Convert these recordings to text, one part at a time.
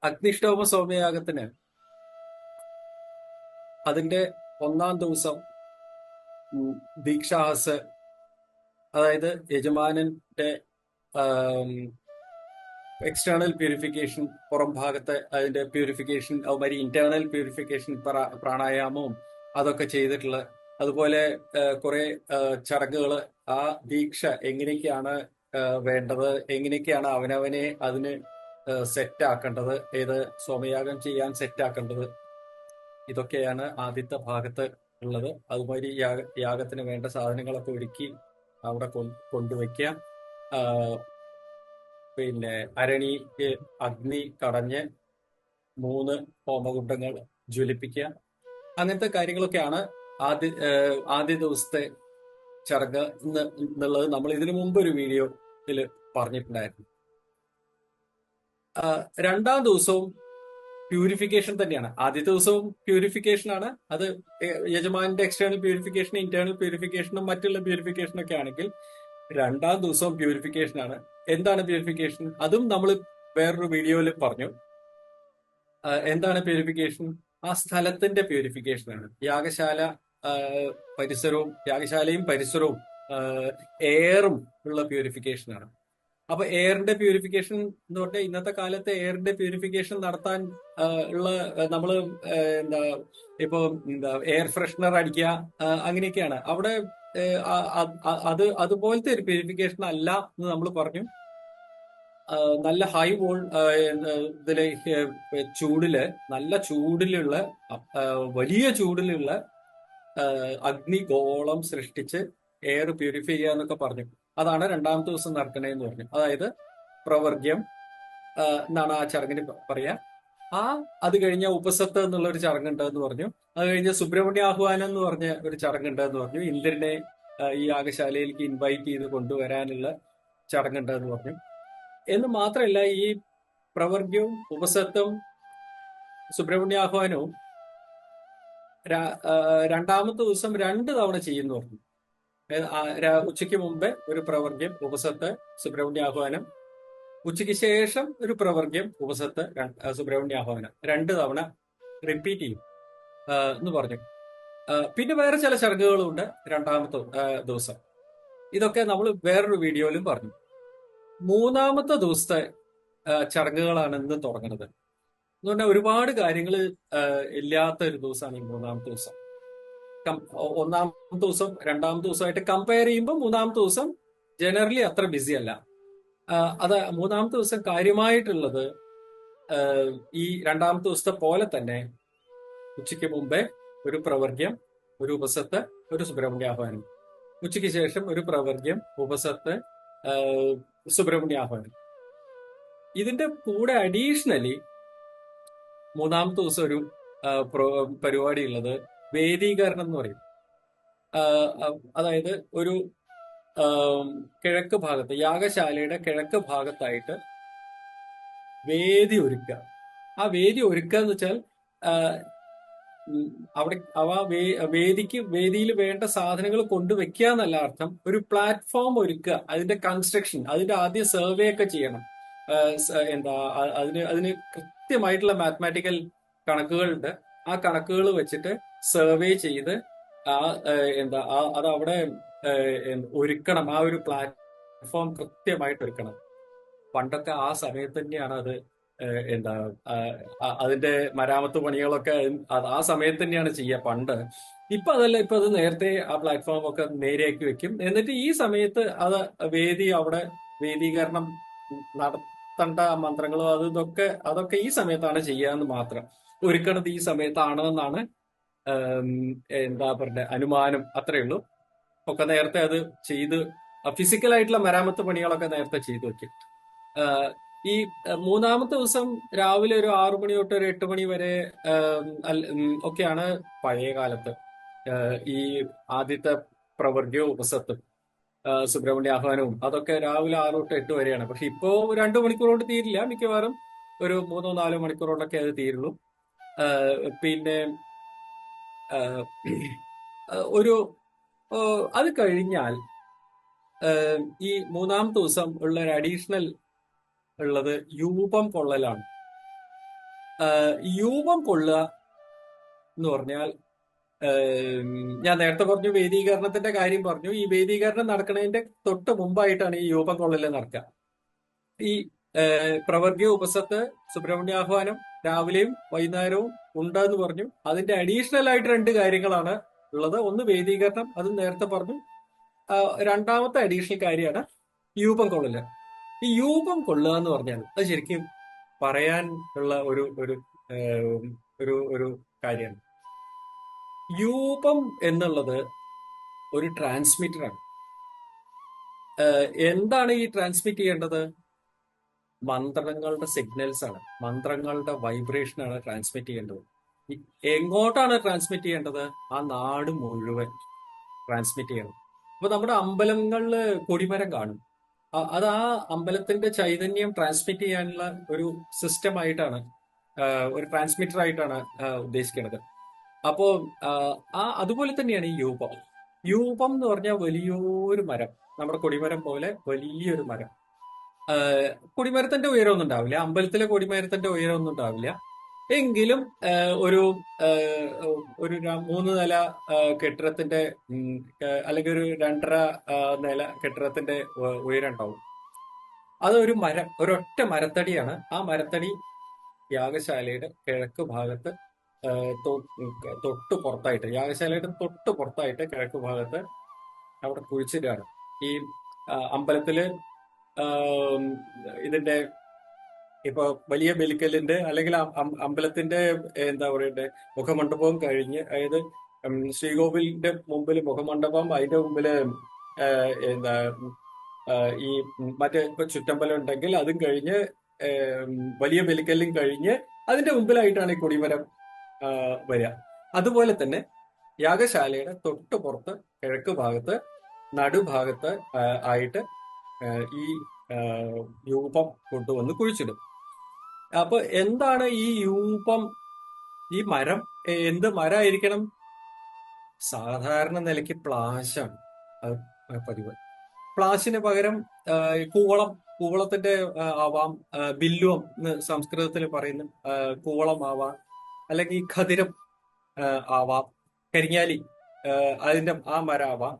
അഗ്നിഷ്ടോമ സോമയാഗത്തിന് അതിന്റെ ഒന്നാം ദിവസം ദീക്ഷാഹസ്, അതായത് യജമാനന്റെ എക്സ്റ്റേണൽ പ്യൂരിഫിക്കേഷൻ, പുറം ഭാഗത്തെ അതിന്റെ പ്യൂരിഫിക്കേഷൻ, അതുമാതിരി ഇന്റേണൽ പ്യൂരിഫിക്കേഷൻ, പ്രാണായാമവും അതൊക്കെ ചെയ്തിട്ടുള്ള, അതുപോലെ കുറെ ചടങ്ങുകൾ, ആ ദീക്ഷ എങ്ങനെയൊക്കെയാണ് വേണ്ടത്, എങ്ങനെയൊക്കെയാണ് അവനവനെ അതിന് സെറ്റ് ആക്കേണ്ടത്, ഏത് സോമയാഗം ചെയ്യാൻ സെറ്റ് ആക്കേണ്ടത്, ഇതൊക്കെയാണ് ആദ്യത്തെ ഭാഗത്ത് ഉള്ളത്. അതുമാതിരി യാഗത്തിന് വേണ്ട സാധനങ്ങളൊക്കെ ഒരുക്കി അവിടെ കൊണ്ടുവയ്ക്കുക. പിന്നെ അരണിക്ക് അഗ്നി കടഞ്ഞ് 3 ഹോമകുണ്ടങ്ങൾ ജ്വലിപ്പിക്കുക. അങ്ങനത്തെ കാര്യങ്ങളൊക്കെയാണ് ആദ്യ ദിവസത്തെ ചടങ്ങ് എന്നുള്ളത് നമ്മൾ ഇതിനു മുമ്പ് ഒരു വീഡിയോയിൽ പറഞ്ഞിട്ടുണ്ടായിരുന്നു. രണ്ടാം ദിവസവും പ്യൂരിഫിക്കേഷൻ തന്നെയാണ്. ആദ്യത്തെ ദിവസവും പ്യൂരിഫിക്കേഷൻ ആണ്. അത് യജമാന്റെ എക്സ്റ്റേണൽ പ്യൂരിഫിക്കേഷൻ, ഇന്റേണൽ പ്യൂരിഫിക്കേഷനും മറ്റുള്ള പ്യൂരിഫിക്കേഷനും ഒക്കെ ആണെങ്കിൽ രണ്ടാം ദിവസവും പ്യൂരിഫിക്കേഷൻ ആണ്. എന്താണ് പ്യൂരിഫിക്കേഷൻ? അതും നമ്മൾ വേറൊരു വീഡിയോയിൽ പറഞ്ഞു. എന്താണ് പ്യൂരിഫിക്കേഷൻ? ആ സ്ഥലത്തിന്റെ പ്യൂരിഫിക്കേഷൻ ആണ്. യാഗശാലയും പരിസരവും എയറും ഉള്ള പ്യൂരിഫിക്കേഷൻ ആണ്. അപ്പൊ എയറിന്റെ പ്യൂരിഫിക്കേഷൻ എന്ന് പറഞ്ഞാൽ ഇന്നത്തെ കാലത്ത് എയറിന്റെ പ്യൂരിഫിക്കേഷൻ നടത്താൻ ഉള്ള നമ്മള് ഇപ്പൊ എയർ ഫ്രഷ്നർ അടിക്കുക, അങ്ങനെയൊക്കെയാണ്. അവിടെ അതുപോലത്തെ ഒരു പ്യൂരിഫിക്കേഷൻ അല്ല എന്ന് നമ്മൾ പറഞ്ഞു. നല്ല ഹൈ ഇതിലെ നല്ല ചൂടിലുള്ള വലിയ ചൂടിലുള്ള അഗ്നിഗോളം സൃഷ്ടിച്ച് എയർ പ്യൂരിഫൈ ചെയ്യുക എന്നൊക്കെ പറഞ്ഞു. അതാണ് രണ്ടാമത്തെ ദിവസം നടക്കണേന്ന് പറഞ്ഞു. അതായത് പ്രവർഗ്യം എന്നാണ് ആ ചടങ്ങിന് പറയാ. അത് കഴിഞ്ഞ ഉപസത്ത് എന്നുള്ള ഒരു ചടങ്ങുണ്ട് എന്ന് പറഞ്ഞു. അത് കഴിഞ്ഞ് സുബ്രഹ്മണ്യാഹ്വാനം എന്ന് പറഞ്ഞ ഒരു ചടങ്ങുണ്ട് എന്ന് പറഞ്ഞു. ഇന്ദ്രനെ ഈ യാഗശാലയിലേക്ക് ഇൻവൈറ്റ് ചെയ്ത് കൊണ്ടുവരാനുള്ള ചടങ്ങുണ്ട് എന്ന് പറഞ്ഞു. എന്ന് മാത്രമല്ല, ഈ പ്രവർഗ്യവും ഉപസത്തും സുബ്രഹ്മണ്യാഹ്വാനവും രണ്ടാമത്തെ ദിവസം 2 തവണ ചെയ്യുന്നു പറഞ്ഞു. ഉച്ചയ്ക്ക് മുമ്പേ ഒരു പ്രവർഗ്യം, ഉപസത്ത്, സുബ്രഹ്മണ്യാഹ്വാനം. ഉച്ചയ്ക്ക് ശേഷം ഒരു പ്രവർഗ്യം, ഉപസത്ത്, സുബ്രഹ്മണ്യാഹ്വാനം 2 തവണ റിപ്പീറ്റ് ചെയ്യും എന്ന് പറഞ്ഞു. പിന്നെ വേറെ ചില ചടങ്ങുകളുണ്ട് രണ്ടാമത്തെ ദിവസം. ഇതൊക്കെ നമ്മൾ വേറൊരു വീഡിയോയിലും പറഞ്ഞു. മൂന്നാമത്തെ ദിവസത്തെ ചടങ്ങുകളാണ് ഇന്ന് തുടങ്ങുന്നത്. എന്ന് പറഞ്ഞാൽ ഒരുപാട് കാര്യങ്ങൾ ഇല്ലാത്ത ഒരു ദിവസമാണ് ഈ മൂന്നാമത്തെ ദിവസം. ഒന്നാമത്തെ ദിവസം രണ്ടാമത്തെ ദിവസമായിട്ട് കമ്പയർ ചെയ്യുമ്പോൾ മൂന്നാമത്തെ ദിവസം ജനറലി അത്ര ബിസി അല്ല. മൂന്നാമത്തെ ദിവസം കാര്യമായിട്ടുള്ളത് ഈ രണ്ടാമത്തെ ദിവസത്തെ പോലെ തന്നെ ഉച്ചയ്ക്ക് മുമ്പേ ഒരു പ്രവർഗ്യം, ഒരു ഉപസത്ത്, ഒരു സുബ്രഹ്മണ്യാഹ്വാനം. ഉച്ചയ്ക്ക് ശേഷം ഒരു പ്രവർഗ്യം, ഉപസത്ത്, സുബ്രഹ്മണ്യാഹ്വാനം. ഇതിന്റെ കൂടെ അഡീഷണലി മൂന്നാമത്തെ ദിവസം ഒരു പരിപാടി ഉള്ളത് വേദീകരണം എന്ന് പറയും. അതായത് ഒരു കിഴക്ക് ഭാഗത്ത്, യാഗശാലയുടെ കിഴക്ക് ഭാഗത്തായിട്ട് വേദി ഒരുക്കുക. ആ വേദി ഒരുക്കുക എന്ന് വെച്ചാൽ അവിടെ വേദിയിൽ വേണ്ട സാധനങ്ങൾ കൊണ്ടുവയ്ക്കുക എന്നല്ല അർത്ഥം. ഒരു പ്ലാറ്റ്ഫോം ഒരുക്കുക, അതിന്റെ കൺസ്ട്രക്ഷൻ, അതിന്റെ ആദ്യം സർവേ ഒക്കെ ചെയ്യണം. അതിന് കൃത്യമായിട്ടുള്ള മാത്തമാറ്റിക്കൽ കണക്കുകളുണ്ട്. ആ കണക്കുകൾ വെച്ചിട്ട് സർവേ ചെയ്ത് അത് അവിടെ ഒരുക്കണം. ആ ഒരു പ്ലാറ്റ്ഫോം കൃത്യമായിട്ട് ഒരുക്കണം. പണ്ടൊക്കെ ആ സമയത്ത് തന്നെയാണ് അത് അതിന്റെ മരാമത്ത് പണികളൊക്കെ ആ സമയത്ത് തന്നെയാണ് ചെയ്യുക പണ്ട്. ഇപ്പൊ അതല്ല, ഇപ്പൊ അത് നേരത്തെ ആ പ്ലാറ്റ്ഫോം ഒക്കെ നേരെയാക്കി വെക്കും. എന്നിട്ട് ഈ സമയത്ത് അവിടെ വേദീകരണം നടത്തേണ്ട മന്ത്രങ്ങളോ അതൊക്കെ ഈ സമയത്താണ് ചെയ്യാന്ന് മാത്രം. ഒരുക്കണത് ഈ സമയത്താണെന്നാണ് അനുമാനം. അത്രയേ ഉള്ളൂ. ഒക്കെ നേരത്തെ അത് ചെയ്ത് ഫിസിക്കലായിട്ടുള്ള മരാമത്ത് പണികളൊക്കെ നേരത്തെ ചെയ്തു വെക്കും. ഈ മൂന്നാമത്തെ ദിവസം രാവിലെ ഒരു 6 മണി തൊട്ട് ഒരു 8 മണി വരെ ഒക്കെയാണ് പഴയ കാലത്ത് ഈ ആദ്യത്തെ പ്രവർഗ്യവും ഉപസത്തും സുബ്രഹ്മണ്യാഹ്വാനവും അതൊക്കെ രാവിലെ 6 തൊട്ട് 8 വരെയാണ്. പക്ഷെ ഇപ്പോ 2 മണിക്കൂർ കൊണ്ട് തീരില്ല. മിക്കവാറും ഒരു 3-4 മണിക്കൂർ കൊണ്ടൊക്കെ അത് തീരുള്ളൂ. പിന്നെ അത് കഴിഞ്ഞാൽ ഈ മൂന്നാമത്തെ ദിവസം ഉള്ള ഒരു അഡീഷണൽ ഉള്ളത് യൂപം കൊള്ളലാണ്. യൂപം കൊള്ളുക എന്ന് പറഞ്ഞാൽ ഞാൻ നേരത്തെ പറഞ്ഞു വേദീകരണത്തിന്റെ കാര്യം പറഞ്ഞു. ഈ വേദീകരണം നടക്കുന്നതിന്റെ തൊട്ട് മുമ്പായിട്ടാണ് ഈ യൂപം കൊള്ളല് നടക്കുക. ഈ പ്രവർഗ്യ ഉപസത്ത് സുബ്രഹ്മണ്യാഹ്വാനം രാവിലെയും വൈകുന്നേരവും ഉണ്ടെന്ന് പറഞ്ഞു. അതിന്റെ അഡീഷണൽ ആയിട്ട് രണ്ട് കാര്യങ്ങളാണ് ഉള്ളത്. ഒന്ന് വേദീകരണം, അത് നേരത്തെ പറഞ്ഞു. രണ്ടാമത്തെ അഡീഷണൽ കാര്യമാണ് യൂപം കൊള്ളല്. ഈ യൂപം കൊള്ളുക എന്ന് പറഞ്ഞാൽ അത് ശരിക്കും പറയാൻ ഉള്ള ഒരു ഒരു ഒരു ഒരു കാര്യമാണ്. യൂപം എന്നുള്ളത് ഒരു ട്രാൻസ്മിറ്ററാണ്. എന്താണ് ഈ ട്രാൻസ്മിറ്റ് ചെയ്യേണ്ടത്? മന്ത്രങ്ങളുടെ സിഗ്നൽസ് ആണ്, മന്ത്രങ്ങളുടെ വൈബ്രേഷൻ ആണ് ട്രാൻസ്മിറ്റ് ചെയ്യേണ്ടത്. എങ്ങോട്ടാണ് ട്രാൻസ്മിറ്റ് ചെയ്യേണ്ടത്? ആ നാട് മുഴുവൻ ട്രാൻസ്മിറ്റ് ചെയ്യണം. അപ്പൊ നമ്മുടെ അമ്പലങ്ങളില് കൊടിമരം കാണും. അത് ആ അമ്പലത്തിന്റെ ചൈതന്യം ട്രാൻസ്മിറ്റ് ചെയ്യാനുള്ള ഒരു സിസ്റ്റം ആയിട്ടാണ്, ഒരു ട്രാൻസ്മിറ്റർ ആയിട്ടാണ് ഉദ്ദേശിക്കുന്നത്. അപ്പോ അതുപോലെ തന്നെയാണ് ഈ യൂപം. യൂപം എന്ന് പറഞ്ഞാൽ വലിയൊരു മരം, നമ്മുടെ കൊടിമരം പോലെ വലിയൊരു മരം. കൊടിമരത്തിന്റെ ഉയരമൊന്നും ഉണ്ടാവില്ല, അമ്പലത്തിലെ കൊടിമരത്തിന്റെ ഉയരമൊന്നും ഉണ്ടാവില്ല. എങ്കിലും ഒരു ഒരു 3 നില കെട്ടിടത്തിന്റെ അല്ലെങ്കിൽ ഒരു 2.5 നില കെട്ടിടത്തിന്റെ ഉയരം ഉണ്ടാവും. അതൊരു മരം, ഒരൊറ്റ മരത്തടിയാണ്. ആ മരത്തടി യാഗശാലയുടെ കിഴക്ക് ഭാഗത്ത് തൊട്ട് പുറത്തായിട്ട്, യാഗശാലയുടെ തൊട്ട് പുറത്തായിട്ട് കിഴക്ക് ഭാഗത്ത് അവിടെ കുഴിച്ചിട്ടാണ്. ഈ അമ്പലത്തില് ഇതിന്റെ ഇപ്പൊ വലിയ ബലിക്കലിന്റെ അല്ലെങ്കിൽ അമ്പലത്തിന്റെ എന്താ പറയണ്ടേ മുഖമണ്ഡപവും കഴിഞ്ഞ്, അതായത് ശ്രീകോവിലിന്റെ മുമ്പിൽ മുഖമണ്ഡപം, അതിന്റെ മുമ്പില് എന്താ ഈ മറ്റേ ഇപ്പൊ ചുറ്റമ്പലം ഉണ്ടെങ്കിൽ അതും കഴിഞ്ഞ് വലിയ ബലിക്കല്ലും കഴിഞ്ഞ് അതിന്റെ മുമ്പിലായിട്ടാണ് ഈ കൊടിമരം വരിക. അതുപോലെ തന്നെ യാഗശാലയുടെ തൊട്ട് പുറത്ത് കിഴക്ക് ഭാഗത്ത് നടുഭാഗത്ത് ആയിട്ട് ഈ യൂപം കൊണ്ടുവന്ന് കുഴിച്ചിടും. അപ്പൊ എന്താണ് ഈ യൂപം? ഈ മരം എന്ത് മരമായിരിക്കണം? സാധാരണ നിലയ്ക്ക് പ്ലാശാണ് പതിവ്. പ്ലാശിന് പകരം കൂവളത്തിന്റെ ആവാം, ബില്ലുവം എന്ന് സംസ്കൃതത്തിൽ പറയുന്ന കൂവളം ആവാം, അല്ലെങ്കിൽ ഖദിരം ആവാം, കരിങ്ങാലി അതിന്റെ ആ മരം ആവാം.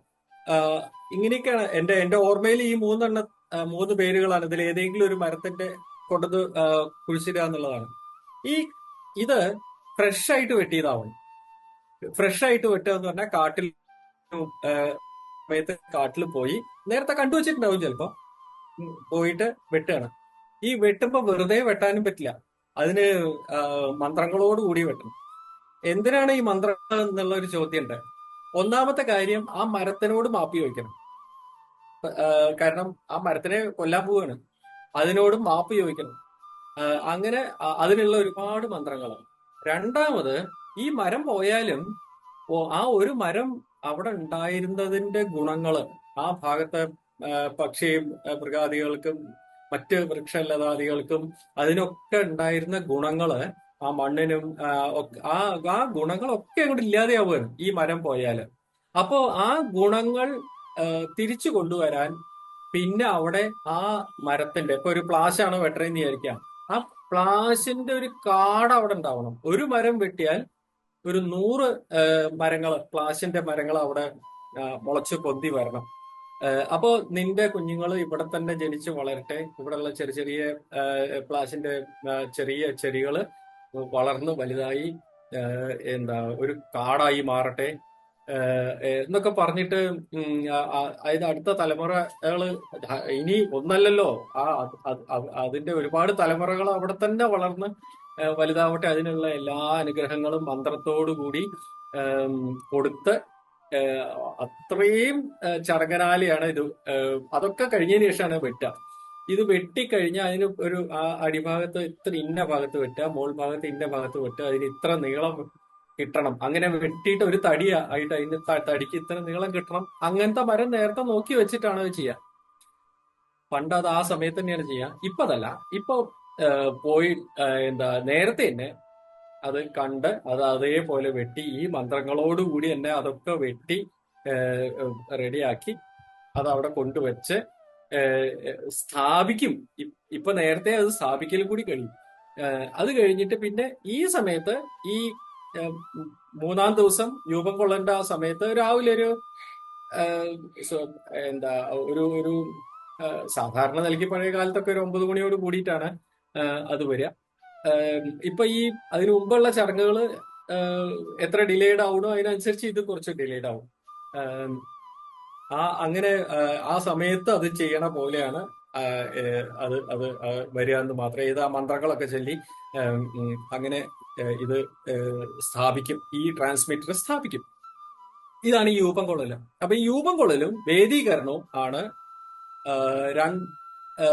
ഇങ്ങനെയൊക്കെയാണ് എന്റെ ഓർമ്മയിൽ ഈ 3 പേരുകളാണ്. ഇതിൽ ഏതെങ്കിലും ഒരു മരത്തിന്റെ കൊണ്ടത് കുഴിച്ചിടുക എന്നുള്ളതാണ്. ഇത് ഫ്രഷ് ആയിട്ട് വെട്ടിയതാവണം. ഫ്രഷ് ആയിട്ട് വെട്ടുക എന്ന് പറഞ്ഞാൽ കാട്ടിൽ പോയി നേരത്തെ കണ്ടുവച്ചിട്ടുണ്ടാവും, ചിലപ്പോ പോയിട്ട് വെട്ടുകയാണ്. ഈ വെട്ടുമ്പോ വെറുതെ വെട്ടാനും പറ്റില്ല, അതിന് മന്ത്രങ്ങളോട് കൂടി വെട്ടണം. എന്തിനാണ് ഈ മന്ത്രങ്ങൾ എന്നുള്ള ഒരു ചോദ്യം ഉണ്ട്. ഒന്നാമത്തെ കാര്യം, ആ മരത്തിനോട് മാപ്പി ചോദിക്കണം. കാരണം ആ മരത്തിനെ കൊല്ലാൻ പോവുകയാണ്, അതിനോട് മാപ്പ് ചോദിക്കണം. അങ്ങനെ അതിനുള്ള ഒരുപാട് മന്ത്രങ്ങളാണ്. രണ്ടാമത്, ഈ മരം പോയാലും ആ ഒരു മരം അവിടെ ഉണ്ടായിരുന്നതിന്റെ ഗുണങ്ങള് ആ ഭാഗത്തെ പക്ഷി മൃഗാദികൾക്കും മറ്റ് വൃക്ഷലതാദികൾക്കും അതിനൊക്കെ ഉണ്ടായിരുന്ന ഗുണങ്ങള് ആ മണ്ണിനും ആ ഗുണങ്ങളൊക്കെ അങ്ങോട്ട് ഇല്ലാതെയാവുകയാണ് ഈ മരം പോയാല്. അപ്പോ ആ ഗുണങ്ങൾ തിരിച്ചു കൊണ്ടുവരാൻ പിന്നെ അവിടെ ആ മരത്തിന്റെ, ഇപ്പൊ ഒരു പ്ലാശാണ് വെട്ടറെന്ന് വിചാരിക്കാം, ആ പ്ലാശിന്റെ ഒരു കാട് അവിടെ ഉണ്ടാവണം. ഒരു മരം വെട്ടിയാൽ ഒരു 100 മരങ്ങൾ, പ്ലാശിന്റെ മരങ്ങൾ അവിടെ മുളച്ച് പൊന്തി വരണം. അപ്പോ നിന്റെ കുഞ്ഞുങ്ങൾ ഇവിടെ തന്നെ ജനിച്ച് വളരട്ടെ, ഇവിടെയുള്ള ചെറിയ ചെറിയ പ്ലാശിന്റെ ചെറിയ ചെടികള് വളർന്ന് വലുതായി ഒരു കാടായി മാറട്ടെ എന്നൊക്കെ പറഞ്ഞിട്ട് അതായത് അടുത്ത തലമുറകള് ഇനി ഒന്നല്ലല്ലോ, അതിന്റെ ഒരുപാട് തലമുറകൾ അവിടെ തന്നെ വളർന്ന് വലുതാവട്ടെ, അതിനുള്ള എല്ലാ അനുഗ്രഹങ്ങളും മന്ത്രത്തോടു കൂടി കൊടുത്ത് അത്രയും ചടങ്ങനാലിയാണ് ഇത്. അതൊക്കെ കഴിഞ്ഞതിന് ശേഷമാണ് വെട്ടുക. ഇത് വെട്ടിക്കഴിഞ്ഞാൽ അതിന് ഒരു അടിഭാഗത്ത് ഇന്ന ഭാഗത്ത് വെട്ടുക, മോൾ ഭാഗത്ത് ഇന്ന ഭാഗത്ത് വെട്ടുക, അതിന് ഇത്ര നീളം കിട്ടണം. അങ്ങനെ വെട്ടിയിട്ട് ഒരു തടി ആയിട്ട് അതിന് തടിക്ക് ഇത്ര നീളം കിട്ടണം. അങ്ങനത്തെ മരം നേരത്തെ നോക്കി വെച്ചിട്ടാണ് അത് ചെയ്യുക. പണ്ട് അത് ആ സമയത്ത് തന്നെയാണ് ചെയ്യുക. ഇപ്പൊ അതല്ല. ഇപ്പൊ പോയി നേരത്തെ തന്നെ അത് കണ്ട് അത് അതേപോലെ വെട്ടി ഈ മന്ത്രങ്ങളോടുകൂടി തന്നെ അതൊക്കെ വെട്ടി റെഡിയാക്കി അത് അവിടെ കൊണ്ടുവച്ച് സ്ഥാപിക്കും. ഇപ്പൊ നേരത്തെ അത് സ്ഥാപിക്കലും കൂടി കഴിയും. അത് കഴിഞ്ഞിട്ട് പിന്നെ ഈ സമയത്ത് ഈ ഏഹ്, മൂന്നാം ദിവസം രൂപം കൊള്ളേണ്ട ആ സമയത്ത് രാവിലെ ഒരു ഏഹ്, സ- എന്താ ഒരു ഒരു സാധാരണ നിലയ്ക്ക് പഴയ കാലത്തൊക്കെ ഒരു 9 മണിയോട് കൂടിയിട്ടാണ് അത് വരിക. ഇപ്പൊ ഈ അതിനു മുമ്പുള്ള ചടങ്ങുകൾ എത്ര ഡിലേഡ് ആവണോ അതിനനുസരിച്ച് ഇത് കുറച്ച് ഡിലേഡ് ആവും. ഏം, അങ്ങനെ ആ സമയത്ത് അത് ചെയ്യണ പോലെയാണ് അത് അത് വരിക എന്ന് മാത്രം. ഇത് ആ മന്ത്രങ്ങളൊക്കെ ചൊല്ലി അങ്ങനെ ഇത് സ്ഥാപിക്കും, ഈ ട്രാൻസ്മിറ്റർ സ്ഥാപിക്കും. ഇതാണ് ഈ രൂപം കൊള്ളല്. അപ്പൊ ഈ രൂപം കൊള്ളലും വേദീകരണവും ആണ് ആ, രൺ- ആ,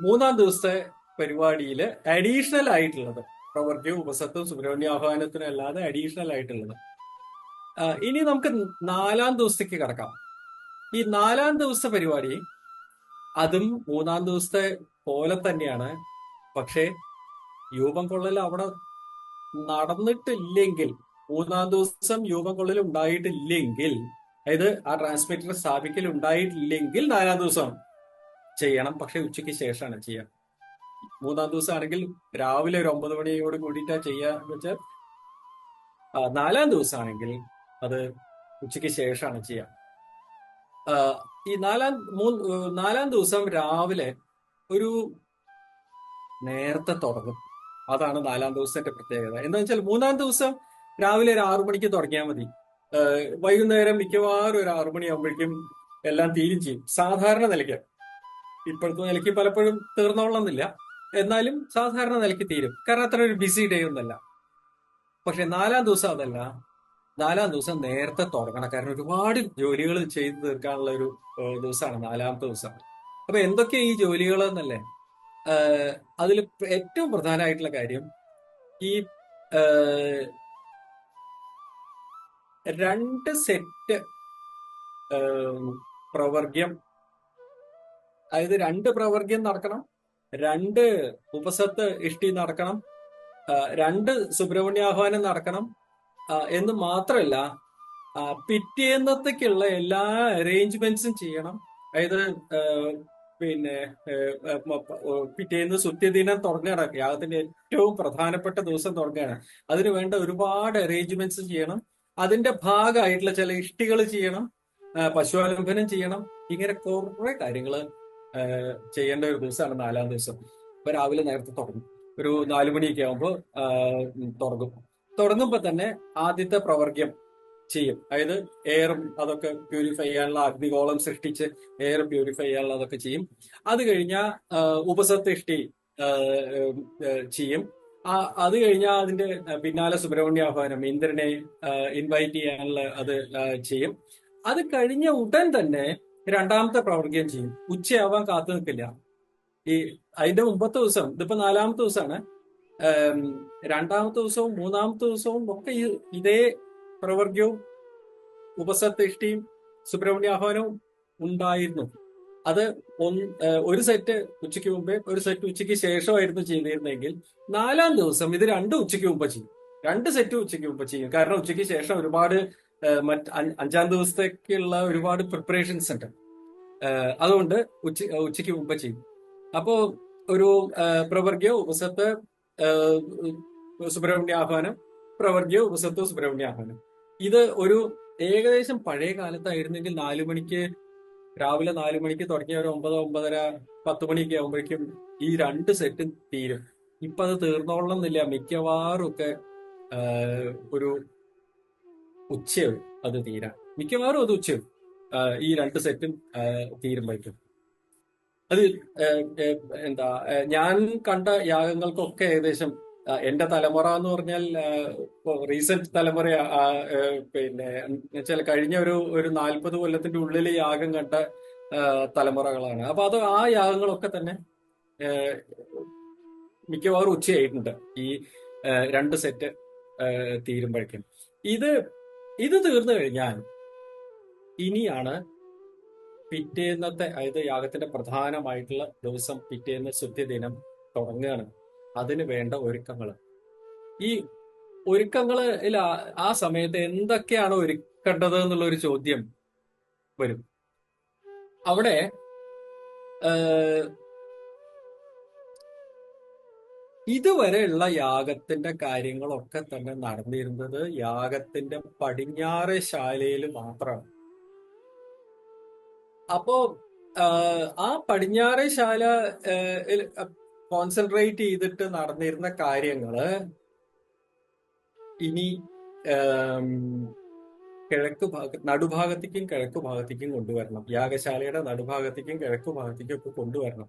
മൂന്നാം ദിവസത്തെ പരിപാടിയിൽ അഡീഷണൽ ആയിട്ടുള്ളത്. പ്രവർത്തിയും ഉപസത്തും സുബ്രഹ്മണ്യ ആഹ്വാനത്തിനും അല്ലാതെ അഡീഷണൽ ആയിട്ടുള്ളത്. ഇനി നമുക്ക് നാലാം ദിവസത്തേക്ക് കടക്കാം. ഈ നാലാം ദിവസത്തെ പരിപാടി അതും മൂന്നാം ദിവസത്തെ പോലെ തന്നെയാണ്. പക്ഷേ രൂപം കൊള്ളൽ അവിടെ നടന്നിട്ടില്ലെങ്കിൽ, മൂന്നാം ദിവസം രൂപം കൊള്ളൽ ഉണ്ടായിട്ടില്ലെങ്കിൽ, അതായത് ആ ട്രാൻസ്മിറ്റർ സ്ഥാപിക്കൽ ഉണ്ടായിട്ടില്ലെങ്കിൽ നാലാം ദിവസം ചെയ്യണം. പക്ഷെ ഉച്ചയ്ക്ക് ശേഷമാണ് ചെയ്യുക. മൂന്നാം ദിവസം ആണെങ്കിൽ രാവിലെ ഒരു 9 മണിയോട് കൂടിയിട്ടാ ചെയ്യാന്ന് വെച്ചാൽ, നാലാം ദിവസം ആണെങ്കിൽ അത് ഉച്ചയ്ക്ക് ശേഷമാണ് ചെയ്യുക. ആ, ഈ നാലാം ദിവസം രാവിലെ ഒരു നേരത്തെ തുടങ്ങും. അതാണ് നാലാം ദിവസത്തിന്റെ പ്രത്യേകത. എന്താ വെച്ചാൽ മൂന്നാം ദിവസം രാവിലെ ഒരു 6 മണിക്ക് തുടങ്ങിയാൽ മതി. വൈകുന്നേരം മിക്കവാറും ഒരു 6 മണിയാകുമ്പോഴേക്കും എല്ലാം തീരും ചെയ്യും. സാധാരണ നിലയ്ക്ക്, ഇപ്പോഴത്തെ നിലയ്ക്ക് പലപ്പോഴും തീർന്നോളണമെന്നില്ല, എന്നാലും സാധാരണ നിലയ്ക്ക് തീരും. കാരണം അത്ര ഒരു ബിസി ഡേ ഒന്നല്ല. പക്ഷെ നാലാം ദിവസം അതല്ല. നാലാം ദിവസം നേരത്തെ തുടങ്ങണം. കാരണം ഒരുപാട് ജോലികൾ ചെയ്തു തീർക്കാനുള്ള ഒരു ദിവസമാണ് നാലാമത്തെ ദിവസം. അപ്പൊ എന്തൊക്കെയാ ഈ ജോലികൾ എന്നല്ലേ? അതിൽ ഏറ്റവും പ്രധാനമായിട്ടുള്ള കാര്യം, ഈ ഏഹ്, 2 സെറ്റ് പ്രവർഗ്യം, അതായത് 2 പ്രവർഗ്യം നടക്കണം, 2 ഉപസത്ത് ഇഷ്ടി നടക്കണം, 2 സുബ്രഹ്മണ്യാഹ്വാനം നടക്കണം. എന്ന് മാത്രമല്ല, പിറ്റേന്നത്തേക്കുള്ള എല്ലാ അറേഞ്ച്മെന്റ്സും ചെയ്യണം. അതായത് പിന്നെ പിറ്റേന്ന് സുത്യദിനം തുടങ്ങുകയാണ്. യാഗത്തിന്റെ ഏറ്റവും പ്രധാനപ്പെട്ട ദിവസം തുടങ്ങുകയാണ്. അതിന് വേണ്ട ഒരുപാട് അറേഞ്ച്മെന്റ്സ് ചെയ്യണം. അതിന്റെ ഭാഗമായിട്ടുള്ള ചില ഇഷ്ടികൾ ചെയ്യണം, പശുവാലംബനം ചെയ്യണം. ഇങ്ങനെ കുറെ കാര്യങ്ങൾ ചെയ്യേണ്ട ഒരു ദിവസമാണ് നാലാം ദിവസം. ഇപ്പൊ രാവിലെ നേരത്തെ തുടങ്ങും. ഒരു 4 മണിയൊക്കെ ആകുമ്പോൾ തുടങ്ങും. തുടങ്ങുമ്പോ തന്നെ ആദ്യത്തെ പ്രവർഗ്യം ചെയ്യും. അതായത് എയറും അതൊക്കെ പ്യൂരിഫൈ ചെയ്യാനുള്ള, അഗ്നിഗോളം സൃഷ്ടിച്ച് എയർ പ്യൂരിഫൈ ചെയ്യാനുള്ള അതൊക്കെ ചെയ്യും. അത് കഴിഞ്ഞാൽ ഉപസത്തിഷ്ടി ചെയ്യും. അത് കഴിഞ്ഞാൽ അതിന്റെ പിന്നാലെ സുബ്രഹ്മണ്യാഹ്വാനം, ഇന്ദ്രനെ ഇൻവൈറ്റ് ചെയ്യാനുള്ള അത് ചെയ്യും. അത് കഴിഞ്ഞ ഉടൻ തന്നെ രണ്ടാമത്തെ പ്രവർഗ്യം ചെയ്യും. ഉച്ചയാവാൻ കാത്തു നിൽക്കില്ല. ഈ അതിന്റെ മുമ്പത്തെ ദിവസം, ഇതിപ്പോ നാലാമത്തെ ദിവസമാണ്. ഏം, രണ്ടാമത്തെ ദിവസവും മൂന്നാമത്തെ ദിവസവും ഒക്കെ ഇതേ പ്രവർഗ്യവും ഉപസത്തിഷ്ടിയും സുബ്രഹ്മണ്യാഹ്വാനവും ഉണ്ടായിരുന്നു. അത് ഒരു സെറ്റ് ഉച്ചയ്ക്ക് മുമ്പേ, ഒരു സെറ്റ് ഉച്ചയ്ക്ക് ശേഷമായിരുന്നു ചെയ്തിരുന്നെങ്കിൽ, നാലാം ദിവസം ഇത് 2 ഉച്ചയ്ക്ക് മുമ്പ് ചെയ്യും. 2 സെറ്റ് ഉച്ചയ്ക്ക് മുമ്പ് ചെയ്യും. കാരണം ഉച്ചയ്ക്ക് ശേഷം ഒരുപാട് അഞ്ചാം ദിവസത്തേക്കുള്ള ഒരുപാട് പ്രിപ്പറേഷൻസ് ഉണ്ട്. അതുകൊണ്ട് ഉച്ചയ്ക്ക് മുമ്പ് ചെയ്യും. അപ്പോ ഒരു പ്രവർഗ്യ ഉപസത്ത് സുബ്രഹ്മണ്യാഹ്വാനം, പ്രവർഗ്യ ഉപസത്ത് സുബ്രഹ്മണ്യാഹ്വാനം. ഇത് ഒരു ഏകദേശം പഴയ കാലത്തായിരുന്നെങ്കിൽ 4 മണിക്ക്, രാവിലെ 4 മണിക്ക് തുടങ്ങിയ ഒരു 9, 9:30, 10 മണിയൊക്കെ ആകുമ്പോഴേക്കും ഈ 2 സെറ്റും തീരും. ഇപ്പൊ അത് തീർന്നോളണമെന്നില്ല. മിക്കവാറും ഒക്കെ ഒരു ഉച്ചയാവും അത് തീരാൻ. മിക്കവാറും അത് ഉച്ചയാവും ഈ 2 സെറ്റും തീരുമ്പോഴേക്കും. അത് എന്താ ഞാൻ കണ്ട യാഗങ്ങൾക്കൊക്കെ ഏകദേശം എന്റെ തലമുറ എന്ന് പറഞ്ഞാൽ റീസെന്റ് തലമുറ, പിന്നെ വെച്ചാൽ കഴിഞ്ഞ ഒരു 40 കൊല്ലത്തിന്റെ ഉള്ളിൽ യാഗം കണ്ട തലമുറകളാണ്. അപ്പൊ അത് ആ യാഗങ്ങളൊക്കെ തന്നെ ഏഹ്, മിക്കവാറും ഉച്ചയായിട്ടുണ്ട് ഈ 2 സെറ്റ് തീരുമ്പോഴേക്കും. ഇത് ഇത് തീർന്നു കഴിഞ്ഞാൽ ഇനിയാണ് പിറ്റേന്നത്തെ, അതായത് യാഗത്തിന്റെ പ്രധാനമായിട്ടുള്ള ദിവസം, പിറ്റേന്ന് ശുദ്ധിദിനം തുടങ്ങുകയാണ്. അതിന് വേണ്ട ഒരുക്കങ്ങൾ. ഈ ഒരുക്കങ്ങളിൽ ആ സമയത്ത് എന്തൊക്കെയാണ് ഒരുക്കേണ്ടത് എന്നുള്ള ഒരു ചോദ്യം വരും. അവിടെ ഇതുവരെയുള്ള യാഗത്തിന്റെ കാര്യങ്ങളൊക്കെ തന്നെ നടന്നിരുന്നത് യാഗത്തിന്റെ പടിഞ്ഞാറെ ശാലയിൽ മാത്രമാണ്. അപ്പോ ആ പടിഞ്ഞാറെ ശാല കോൺസെൻട്രേറ്റ് ചെയ്തിട്ട് നടന്നിരുന്ന കാര്യങ്ങള് ഇനി നടുഭാഗത്തേക്കും കിഴക്ക് ഭാഗത്തേക്കും കൊണ്ടുവരണം. യാഗശാലയുടെ നടുഭാഗത്തേക്കും കിഴക്ക് ഭാഗത്തേക്കും ഒക്കെ കൊണ്ടുവരണം.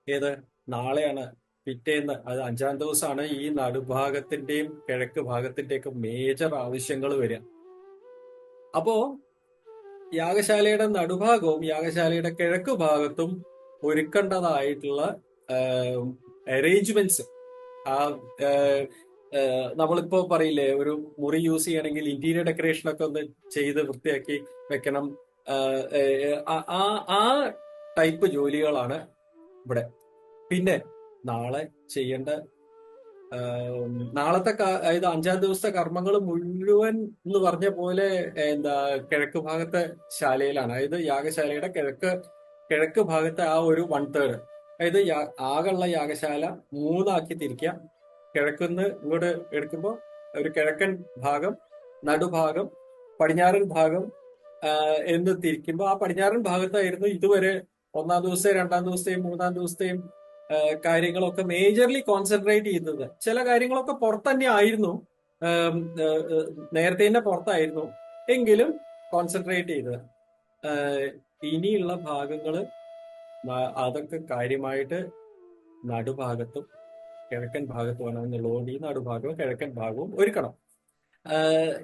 ഏത് നാളെയാണ് പിറ്റേന്ന്, അത് 5-ാം ദിവസമാണ് ഈ നടുഭാഗത്തിന്റെയും കിഴക്ക് ഭാഗത്തിന്റെയൊക്കെ മേജർ ആവശ്യങ്ങൾ വരിക. അപ്പോ യാഗശാലയുടെ നടുഭാഗവും യാഗശാലയുടെ കിഴക്ക് ഭാഗത്തും ഒരുക്കേണ്ടതായിട്ടുള്ള അറേഞ്ച്മെന്റ്സ്, ആ നമ്മളിപ്പോ പറയില്ലേ, ഒരു മുറി യൂസ് ചെയ്യണമെങ്കിൽ ഇന്റീരിയർ ഡെക്കറേഷൻ ഒക്കെ ഒന്ന് ചെയ്ത് വൃത്തിയാക്കി വെക്കണം. ആ ടൈപ്പ് ജോലികളാണ് ഇവിടെ. പിന്നെ നാളെ ചെയ്യേണ്ട നാളത്തെ അതായത് 5-ാം ദിവസത്തെ കർമ്മങ്ങൾ മുഴുവൻ എന്ന് പറഞ്ഞ പോലെ കിഴക്ക് ഭാഗത്തെ ശാലയിലാണ്. അതായത് യാഗശാലയുടെ കിഴക്ക് ഭാഗത്തെ ആ ഒരു 1/3, അതായത് ആകെയുള്ള യാഗശാല 3 തിരിക്കുക. കിഴക്കുന്ന് ഇങ്ങോട്ട് എടുക്കുമ്പോൾ ഒരു കിഴക്കൻ ഭാഗം, നടുഭാഗം, പടിഞ്ഞാറൻ ഭാഗം എന്ന് തിരിക്കുമ്പോൾ ആ പടിഞ്ഞാറൻ ഭാഗത്തായിരുന്നു ഇതുവരെ 1-ാം ദിവസത്തെയും 2-ാം ദിവസത്തെയും 3-ാം ദിവസത്തെയും കാര്യങ്ങളൊക്കെ മേജർലി കോൺസെൻട്രേറ്റ് ചെയ്തത്. ചില കാര്യങ്ങളൊക്കെ പുറത്ത് തന്നെ ആയിരുന്നു, നേരത്തെ തന്നെ പുറത്തായിരുന്നു, എങ്കിലും കോൺസെൻട്രേറ്റ് ചെയ്തത്. ഇനിയുള്ള ഭാഗങ്ങള് അതൊക്കെ കാര്യമായിട്ട് നടുഭാഗത്തും കിഴക്കൻ ഭാഗത്തുമാണ് എന്നുള്ളതുകൊണ്ട് ഈ നടുഭാഗവും കിഴക്കൻ ഭാഗവും ഒരുക്കണം.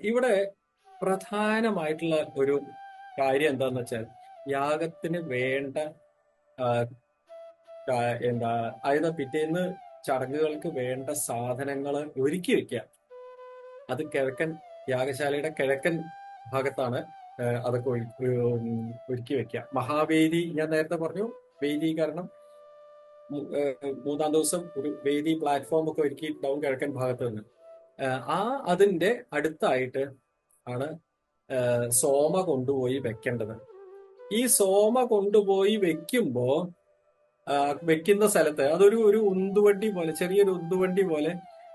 ഇവിടെ പ്രധാനമായിട്ടുള്ള ഒരു കാര്യം എന്താന്ന് വെച്ചാൽ യാഗത്തിന് വേണ്ട അതായത് പിറ്റേന്ന് ചടങ്ങുകൾക്ക് വേണ്ട സാധനങ്ങൾ ഒരുക്കി വെക്കുക. അത് യാഗശാലയുടെ കിഴക്കൻ ഭാഗത്താണ് അതൊക്കെ ഒരുക്കി വെക്കുക. മഹാവേദി ഞാൻ നേരത്തെ പറഞ്ഞു, വേദീകരണം 3-ാം ദിവസം ഒരു വേദി പ്ലാറ്റ്ഫോം ഒക്കെ ഒരുക്കിയിട്ടുണ്ടാവും കിഴക്കൻ ഭാഗത്ത് നിന്ന്. അതിന്റെ അടുത്തായിട്ട് ആണ് സോമ കൊണ്ടുപോയി വെക്കേണ്ടത്. ഈ സോമ കൊണ്ടുപോയി വെക്കുന്ന സ്ഥലത്ത് അതൊരു ഉന്തുവണ്ടി പോലെ, ചെറിയൊരു ഉന്തുവണ്ടി പോലെ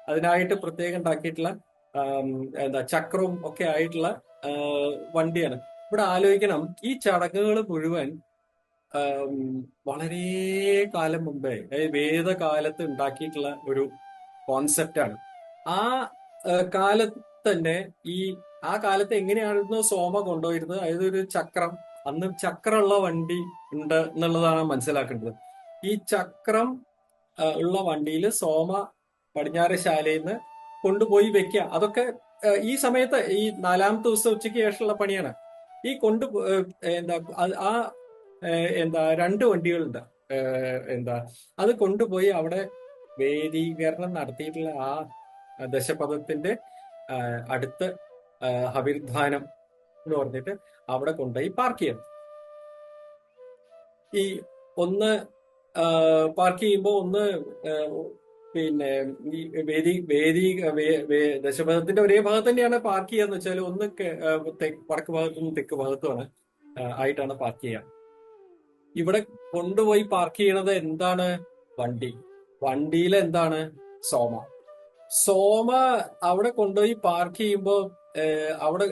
അതിനായിട്ട് പ്രത്യേകം ഉണ്ടാക്കിയിട്ടുള്ള ചക്രവും ഒക്കെ ആയിട്ടുള്ള വണ്ടിയാണ്. ഇവിടെ ആലോചിക്കണം, ഈ ചടങ്ങുകൾ മുഴുവൻ വളരെ കാലം മുമ്പേ, വേദകാലത്ത് ഉണ്ടാക്കിയിട്ടുള്ള ഒരു കോൺസെപ്റ്റാണ്. ആ കാലത്ത് തന്നെ ആ കാലത്ത് എങ്ങനെയായിരുന്നു സോമ കൊണ്ടുപോയിരുന്നത്? അതായത് ഒരു ചക്രം, അന്ന് ചക്രമുള്ള വണ്ടി ഉണ്ട് എന്നുള്ളതാണ് മനസ്സിലാക്കേണ്ടത്. ഈ ചക്രം ഉള്ള വണ്ടിയിൽ സോമ പടിഞ്ഞാറ് ശാലയിൽ നിന്ന് കൊണ്ടുപോയി വെക്കുക. അതൊക്കെ ഈ സമയത്ത് ഈ 4-ാമത്തെ ദിവസം ഉച്ചയ്ക്ക് ശേഷമുള്ള പണിയാണ്. ഈ ആ 2 വണ്ടികളുണ്ട്. അത് കൊണ്ടുപോയി അവിടെ വേദീകരണം നടത്തിയിട്ടുള്ള ആ ദശപഥത്തിന്റെ അടുത്ത് ഹവിർധാനം എന്ന് പറഞ്ഞിട്ട് അവിടെ കൊണ്ടുപോയി പാർക്ക് ചെയ്യണം. ഈ ഒന്ന് പാർക്ക് ചെയ്യുമ്പോൾ ഒന്ന് പിന്നെ ഈ ദശപഥത്തിന്റെ ഒരേ ഭാഗത്ത് തന്നെയാണ് പാർക്ക് ചെയ്യാന്ന് വെച്ചാൽ, ഒന്ന് വടക്ക് ഭാഗത്തും തെക്ക് ഭാഗത്തുമാണ് ആയിട്ടാണ് പാർക്ക് ചെയ്യുക. ഇവിടെ കൊണ്ടുപോയി പാർക്ക് ചെയ്യണത് എന്താണ്? വണ്ടിയിൽ എന്താണ്? സോമ അവിടെ കൊണ്ടുപോയി പാർക്ക് ചെയ്യുമ്പോ അവിടെ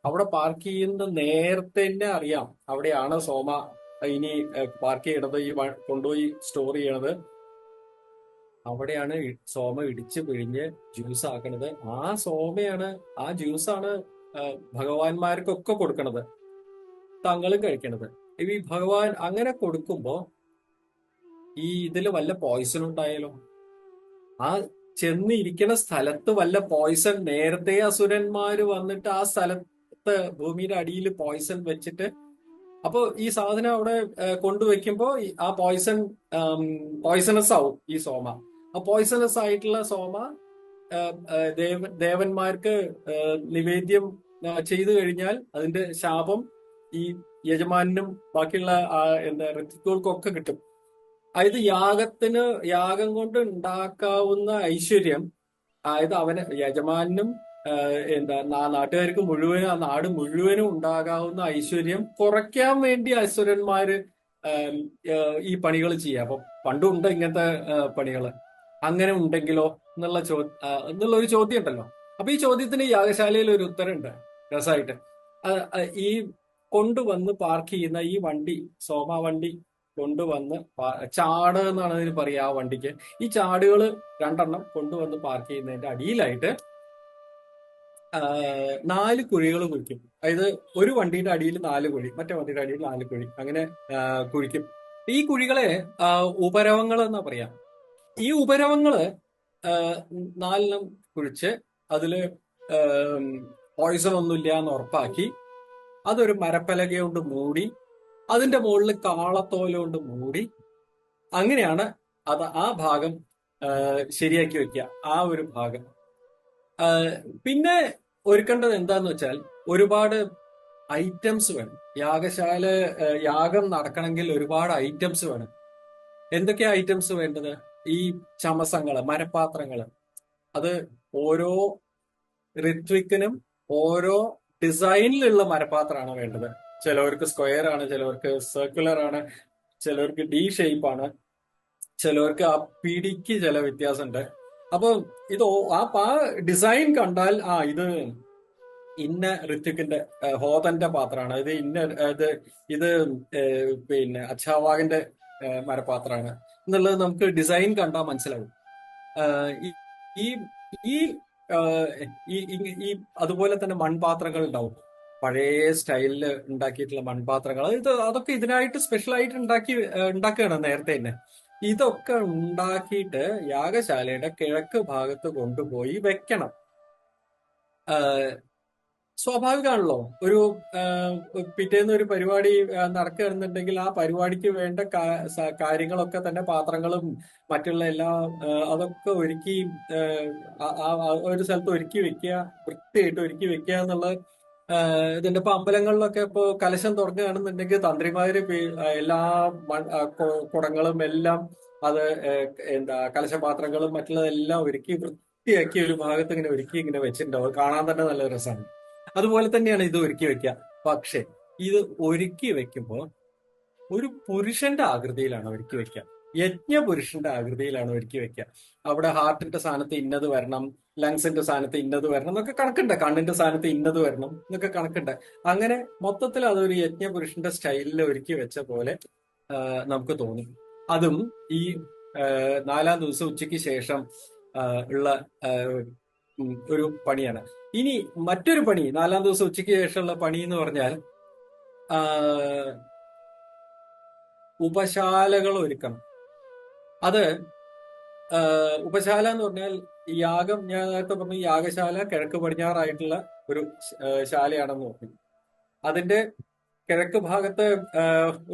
അവിടെ പാർക്ക് ചെയ്യുന്ന നേരത്തെ തന്നെ അറിയാം അവിടെയാണ് സോമ ഇനി പാർക്ക് ചെയ്യണത്, ഈ കൊണ്ടുപോയി സ്റ്റോർ ചെയ്യണത്. അവിടെയാണ് സോമ ഇടിച്ച് പിഴിഞ്ഞ് ജ്യൂസ് ആക്കണത്. ആ ജ്യൂസാണ് ഭഗവാന്മാർക്കൊക്കെ കൊടുക്കണത്, തങ്ങളും കഴിക്കണത്. ഈ ഭഗവാൻ അങ്ങനെ കൊടുക്കുമ്പോ ഈ ഇതില് വല്ല പോയിസൺ ഉണ്ടായാലോ? ആ ചെന്നിരിക്കണ സ്ഥലത്ത് വല്ല പോയിസൺ, നേരത്തെ അസുരന്മാര് വന്നിട്ട് ആ സ്ഥലത്ത് ഭൂമിയുടെ അടിയിൽ പോയിസൺ വെച്ചിട്ട്, അപ്പൊ ഈ സാധനം അവിടെ കൊണ്ടുവയ്ക്കുമ്പോ ആ പോയിസണസ് ആവും ഈ സോമ. ആ പോയിസണസ് ആയിട്ടുള്ള സോമ ദേവന്മാർക്ക് നിവേദ്യം ചെയ്തു കഴിഞ്ഞാൽ അതിന്റെ ശാപം ഈ യജമാനും ബാക്കിയുള്ള ഋത്വികൾക്കൊക്കെ കിട്ടും. അതായത് യാഗം കൊണ്ട് ഉണ്ടാക്കാവുന്ന ഐശ്വര്യം, അതായത് യജമാനും നാട്ടുകാർക്ക് മുഴുവനും, ആ നാട് മുഴുവനും ഉണ്ടാകാവുന്ന ഐശ്വര്യം കുറയ്ക്കാൻ വേണ്ടി അസുരന്മാര് ആം, ഈ പണികൾ ചെയ്യുക. അപ്പൊ പണ്ടുണ്ട് ഇങ്ങനത്തെ പണികൾ. അങ്ങനെ ഉണ്ടെങ്കിലോ എന്നുള്ള ഒരു ചോദ്യം ഉണ്ടല്ലോ. അപ്പൊ ഈ ചോദ്യത്തിന് യാഗശാലയിൽ ഒരു ഉത്തരമുണ്ട് രസമായിട്ട്. ഈ കൊണ്ടുവന്ന് പാർക്ക് ചെയ്യുന്ന ഈ വണ്ടി, സോമ വണ്ടി കൊണ്ടുവന്ന് ചാട് എന്നാണ് അതിന് പറയുക ആ വണ്ടിക്ക്. ഈ ചാടുകൾ രണ്ടെണ്ണം കൊണ്ടുവന്ന് പാർക്ക് ചെയ്യുന്നതിന്റെ അടിയിലായിട്ട് 4 കുഴികൾ കുഴിക്കും. അതായത് ഒരു വണ്ടിയുടെ അടിയിൽ 4 കുഴി, മറ്റേ വണ്ടിയുടെ അടിയിൽ 4 കുഴി, അങ്ങനെ കുഴിക്കും. ഈ കുഴികളെ ഉപരവങ്ങൾ എന്നാ പറയാം. ഈ ഉപരവങ്ങള് 4 കുഴിച്ച് അതില് പോയിസൺ ഒന്നുമില്ല എന്ന് ഉറപ്പാക്കി അതൊരു മരപ്പലക കൊണ്ട് മൂടി അതിന്റെ മുകളിൽ കാളത്തോല കൊണ്ട് മൂടി അങ്ങനെയാണ് ആ ഭാഗം ശരിയാക്കി വെക്കുക. ആ ഒരു ഭാഗം പിന്നെ ഒരുക്കേണ്ടത് എന്താന്ന് വെച്ചാൽ ഒരുപാട് ഐറ്റംസ് വേണം. യാഗം നടക്കണമെങ്കിൽ ഒരുപാട് ഐറ്റംസ് വേണം. എന്തൊക്കെയാ ഐറ്റംസ് വേണ്ടത്? ഈ ചമസങ്ങള്, മരപാത്രങ്ങള്, അത് ഓരോ ഋത്വിക്കിനും ഓരോ ഡിസൈനിലുള്ള മരപാത്രമാണ് വേണ്ടത്. ചിലവർക്ക് സ്ക്വയർ ആണ്, ചിലവർക്ക് സർക്കുലർ ആണ്, ചിലവർക്ക് ഡി ഷേപ്പ് ആണ്, ചിലവർക്ക് ആ പിടിക്ക് ചില വ്യത്യാസമുണ്ട്. അപ്പൊ ഇത് ആ ഡിസൈൻ കണ്ടാൽ ഇത് ഇന്ന ഋത്വിക്കിന്റെ ഹോതന്റെ പാത്രമാണ്, ഇത് പിന്നെ അച്ഛാവാഗന്റെ മരപാത്രമാണ് എന്നുള്ളത് നമുക്ക് ഡിസൈൻ കണ്ടാൽ മനസ്സിലാവും. ഈ ഈ ഈ അതുപോലെ തന്നെ മൺപാത്രങ്ങൾ ഉണ്ടാവും, പഴയ സ്റ്റൈലില് ഉണ്ടാക്കിയിട്ടുള്ള മൺപാത്രങ്ങൾ. അതൊക്കെ ഇതിനായിട്ട് സ്പെഷ്യലായിട്ട് ഉണ്ടാക്കുകയാണ് നേരത്തെ തന്നെ. ഇതൊക്കെ ഉണ്ടാക്കിയിട്ട് യാഗശാലയുടെ കിഴക്ക് ഭാഗത്ത് കൊണ്ടുപോയി വെക്കണം. സ്വാഭാവികമാണല്ലോ, ഒരു പിറ്റേന്ന് ഒരു പരിപാടി നടക്കുകയാണെന്നുണ്ടെങ്കിൽ ആ പരിപാടിക്ക് വേണ്ട കാര്യങ്ങളൊക്കെ തന്നെ, പാത്രങ്ങളും മറ്റുള്ള അതൊക്കെ ഒരുക്കി ഒരു സ്ഥലത്ത് ഒരുക്കി വെക്കുക, വൃത്തിയായിട്ട് ഒരുക്കി വെക്കുക എന്നുള്ള ഇതിന്റെ ഇപ്പൊ അമ്പലങ്ങളിലൊക്കെ ഇപ്പോ കലശം തുറക്കുകയാണെന്നുണ്ടെങ്കിൽ തന്ത്രിമാര് എല്ലാ കുടങ്ങളും എല്ലാം അത് കലശപാത്രങ്ങളും മറ്റുള്ളതെല്ലാം ഒരുക്കി വൃത്തിയാക്കി ഒരു ഭാഗത്ത് ഇങ്ങനെ ഒരുക്കി ഇങ്ങനെ വെച്ചിട്ടുണ്ടാവും. കാണാൻ തന്നെ നല്ല രസമാണ്. അതുപോലെ തന്നെയാണ് ഇത് ഒരുക്കി വെക്കുക. പക്ഷെ ഇത് ഒരുക്കി വെക്കുമ്പോൾ ഒരു പുരുഷന്റെ ആകൃതിയിലാണ് ഒരുക്കി വെക്കുക. യജ്ഞപുരുഷന്റെ ആകൃതിയിലാണ് ഒരുക്കി വെക്കുക. അവിടെ ഹാർട്ടിന്റെ സ്ഥാനത്ത് ഇന്നത് വരണം, ലങ്സിന്റെ സ്ഥാനത്ത് ഇന്നത് വരണം എന്നൊക്കെ കണക്കുണ്ട്, കണ്ണിന്റെ സ്ഥാനത്ത് ഇന്നത് വരണം എന്നൊക്കെ കണക്കുണ്ട്. അങ്ങനെ മൊത്തത്തിൽ അതൊരു യജ്ഞപുരുഷന്റെ സ്റ്റൈലിൽ ഒരുക്കി വെച്ച പോലെ നമുക്ക് തോന്നും. അതും ഈ 4-ാം ദിവസം ഉച്ചയ്ക്ക് ശേഷം ഉള്ള ഒരു പണിയാണ്. ഇനി മറ്റൊരു പണി, 4-ാം ദിവസം ഉച്ചയ്ക്ക് ശേഷമുള്ള പണി എന്ന് പറഞ്ഞാൽ ഉപശാലകൾ ഒരുക്കണം. അത് ഉപശാല എന്ന് പറഞ്ഞാൽ യാഗം, ഞാൻ നേരത്തെ പറഞ്ഞു യാഗശാല കിഴക്ക് പടിഞ്ഞാറായിട്ടുള്ള ഒരു ശാലയാണെന്ന് പറഞ്ഞു. അതിന്റെ കിഴക്ക് ഭാഗത്ത്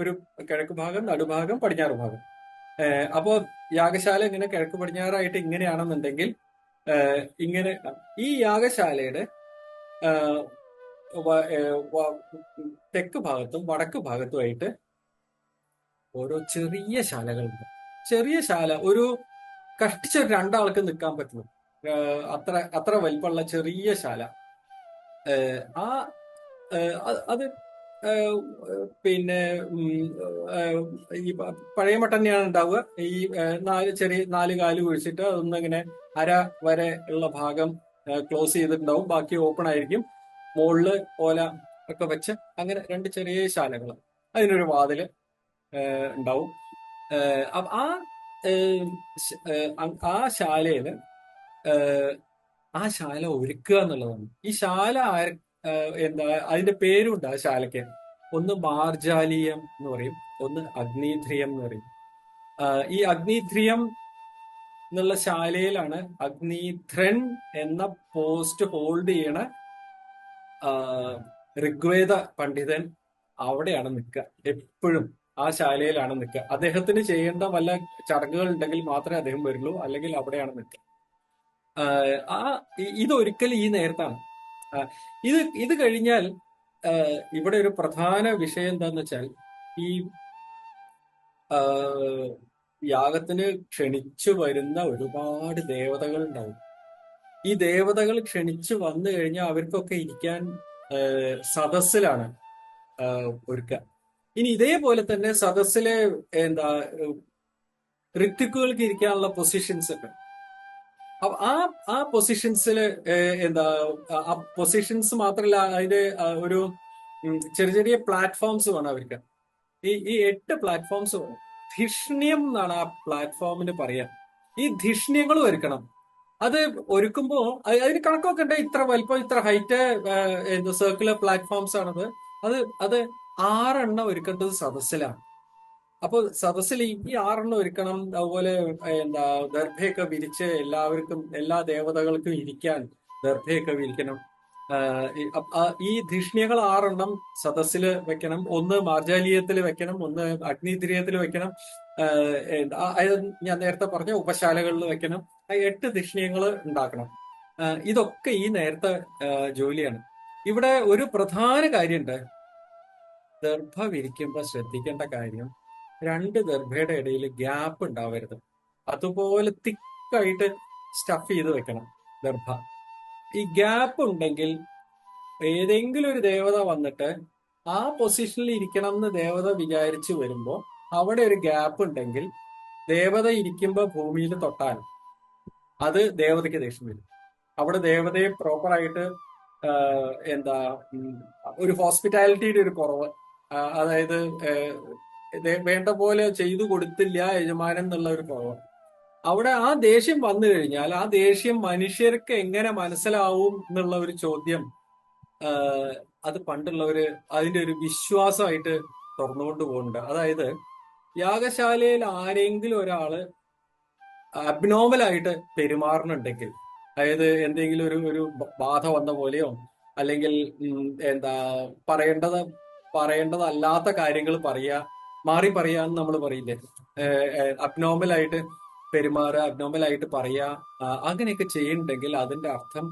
ഒരു കിഴക്ക് ഭാഗം, നടുഭാഗം, പടിഞ്ഞാറ് ഭാഗം. അപ്പോ യാഗശാല ഇങ്ങനെ കിഴക്ക് പടിഞ്ഞാറായിട്ട് ഇങ്ങനെയാണെന്നുണ്ടെങ്കിൽ ഇങ്ങനെ ഈ യാഗശാലയുടെ തെക്ക് ഭാഗത്തും വടക്ക് ഭാഗത്തുമായിട്ട് ഓരോ ചെറിയ ശാലകളുണ്ട്. ചെറിയ ശാല ഒരു കഷ്ടിച്ച 2 ആൾക്ക് നിൽക്കാൻ പറ്റുന്നു, അത്ര വലിപ്പമുള്ള ചെറിയ ശാല. ആ അത് പിന്നെ ഈ പഴയ മട്ട തന്നെയാണ് ഉണ്ടാവുക. ഈ 4 കാല് കുഴിച്ചിട്ട് അതൊന്നിങ്ങനെ അര വരെ ഉള്ള ഭാഗം ക്ലോസ് ചെയ്തിട്ടുണ്ടാവും, ബാക്കി ഓപ്പൺ ആയിരിക്കും. മുകളില് ഓല ഒക്കെ വെച്ച് അങ്ങനെ 2 ചെറിയ ശാലകൾ, അതിനൊരു വാതില് ഉണ്ടാവും. ആ ശാലയില് ആ ശാല ഒരുക്കുക എന്നുള്ളതാണ്. ഈ ശാല അതിന്റെ പേരുണ്ട് ആ ശാലയ്ക്ക്. ഒന്ന് മാർജാലീയം എന്ന് പറയും, ഒന്ന് അഗ്നിധ്രിയം എന്ന് പറയും. ഈ അഗ്നിധ്രിയം എന്നുള്ള ശാലയിലാണ് അഗ്നിധ്രൻ എന്ന പോസ്റ്റ് ഹോൾഡ് ചെയ്യണ ഋഗ്വേദ പണ്ഡിതൻ അവിടെയാണ് നിൽക്കുക. എപ്പോഴും ആ ശാലയിലാണ് നിൽക്കുക. അദ്ദേഹത്തിന് ചെയ്യേണ്ട വല്ല ചടങ്ങുകൾ ഉണ്ടെങ്കിൽ മാത്രമേ അദ്ദേഹം വരുള്ളൂ, അല്ലെങ്കിൽ അവിടെയാണ് നിൽക്കുക. ഇതൊരിക്കൽ ഈ നേരത്താണ്. ഇത് കഴിഞ്ഞാൽ ഇവിടെ ഒരു പ്രധാന വിഷയം എന്താന്ന് വെച്ചാൽ, ഈ യാഗത്തിന് ക്ഷണിച്ചു വരുന്ന ഒരുപാട് ദേവതകൾ ഉണ്ടാവും. ഈ ദേവതകൾ ക്ഷണിച്ചു വന്നു കഴിഞ്ഞാൽ അവർക്കൊക്കെ ഇരിക്കാൻ സദസ്സിലാണ് ഒരുക്കുക. ഇനി ഇതേപോലെ തന്നെ സദസ്സിലെ എന്താ ഋത്വിക്കുകൾക്ക് ഇരിക്കാനുള്ള പൊസിഷൻസ് ഉണ്ട്. അപ്പൊ ആ പൊസിഷൻസിൽ എന്താ ആ പൊസിഷൻസ് മാത്രമല്ല, അതിന്റെ ഒരു ചെറിയ ചെറിയ പ്ലാറ്റ്ഫോംസ് വേണം അവർക്ക്. ഈ 8 പ്ലാറ്റ്ഫോംസ് വേണം. ധിഷ്ണ്യം എന്നാണ് ആ പ്ലാറ്റ്ഫോമിന് പറയാ. ഈ ധിഷ്ണ്യങ്ങൾ ഒരുക്കണം. അത് ഒരുക്കുമ്പോ അതിന് കണക്കൊക്കെ ഉണ്ട്. ഇത്ര വലിപ്പം, ഇത്ര ഹൈറ്റ്, എന്താ സർക്കുലർ പ്ലാറ്റ്ഫോംസ് ആണത്. അത് അത് 6 ഒരുക്കേണ്ടത് സദസ്സിലാണ്. അപ്പൊ സദസ്സിൽ ഈ 6 ഒരുക്കണം. അതുപോലെ എന്താ ദർഭയൊക്കെ വിരിച്ച് എല്ലാവർക്കും, എല്ലാ ദേവതകൾക്കും ഇരിക്കാൻ ദർഭയൊക്കെ വിരിക്കണം. ഈ ധിഷ്ണ്യകൾ 6 സദസ്സിൽ വെക്കണം. ഒന്ന് മാർജാലീയത്തിൽ വെക്കണം, ഒന്ന് അഗ്നിദ്രിയത്തിൽ വെക്കണം, അതായത് ഞാൻ നേരത്തെ പറഞ്ഞ ഉപശാലകളിൽ വെക്കണം. 8 ധിഷ്ണ്യങ്ങൾ ഉണ്ടാക്കണം. ഇതൊക്കെ ഈ നേരത്തെ ജോലിയാണ്. ഇവിടെ ഒരു പ്രധാന കാര്യമുണ്ട്. ദർഭ വിരിക്കുമ്പോൾ ശ്രദ്ധിക്കേണ്ട കാര്യം, 2 ദർഭയുടെ ഇടയിൽ ഗ്യാപ്പ് ഉണ്ടാവരുത്. അതുപോലെ തിക്കായിട്ട് സ്റ്റഫ് ചെയ്ത് വെക്കണം ദർഭ. ഈ ഗ്യാപ്പ് ഉണ്ടെങ്കിൽ ഏതെങ്കിലും ഒരു ദേവത വന്നിട്ട് ആ പൊസിഷനിൽ ഇരിക്കണം എന്ന് ദേവത വിചാരിച്ചു വരുമ്പോ അവിടെ ഒരു ഗ്യാപ്പ് ഉണ്ടെങ്കിൽ ദേവത ഇരിക്കുമ്പോ ഭൂമിയിൽ തൊട്ടാൽ അത് ദേവതയ്ക്ക് ദേഷ്യം വരും. അവിടെ ദേവതയെ പ്രോപ്പറായിട്ട് എന്താ ഒരു ഹോസ്പിറ്റാലിറ്റിയുടെ ഒരു കുറവ്, അതായത് വേണ്ട പോലെ ചെയ്തു കൊടുത്തില്ല യജമാനൻ എന്നുള്ള ഒരു കുറവ്. അവിടെ ആ ദേഷ്യം വന്നു കഴിഞ്ഞാൽ ആ ദേഷ്യം മനുഷ്യർക്ക് എങ്ങനെ മനസ്സിലാവും എന്നുള്ള ഒരു ചോദ്യം അത് പണ്ടുള്ളവര് അതിന്റെ ഒരു വിശ്വാസമായിട്ട് തുറന്നുകൊണ്ട് പോകുന്നുണ്ട്. അതായത് യാഗശാലയിൽ ആരെങ്കിലും ഒരാള് അബ്നോർമലായിട്ട് പെരുമാറുന്നുണ്ടെങ്കിൽ, അതായത് എന്തെങ്കിലും ഒരു ബാധ വന്ന പോലെയോ, അല്ലെങ്കിൽ എന്താ പറയേണ്ടതല്ലാത്ത കാര്യങ്ങൾ മാറി പറയാന്ന് നമ്മൾ പറയില്ലേ, അബ്നോർമലായിട്ട് പെരുമാറുക, അബ്നോർമലായിട്ട് പറയുക, അങ്ങനെയൊക്കെ ചെയ്യുന്നുണ്ടെങ്കിൽ അതിന്റെ അർത്ഥം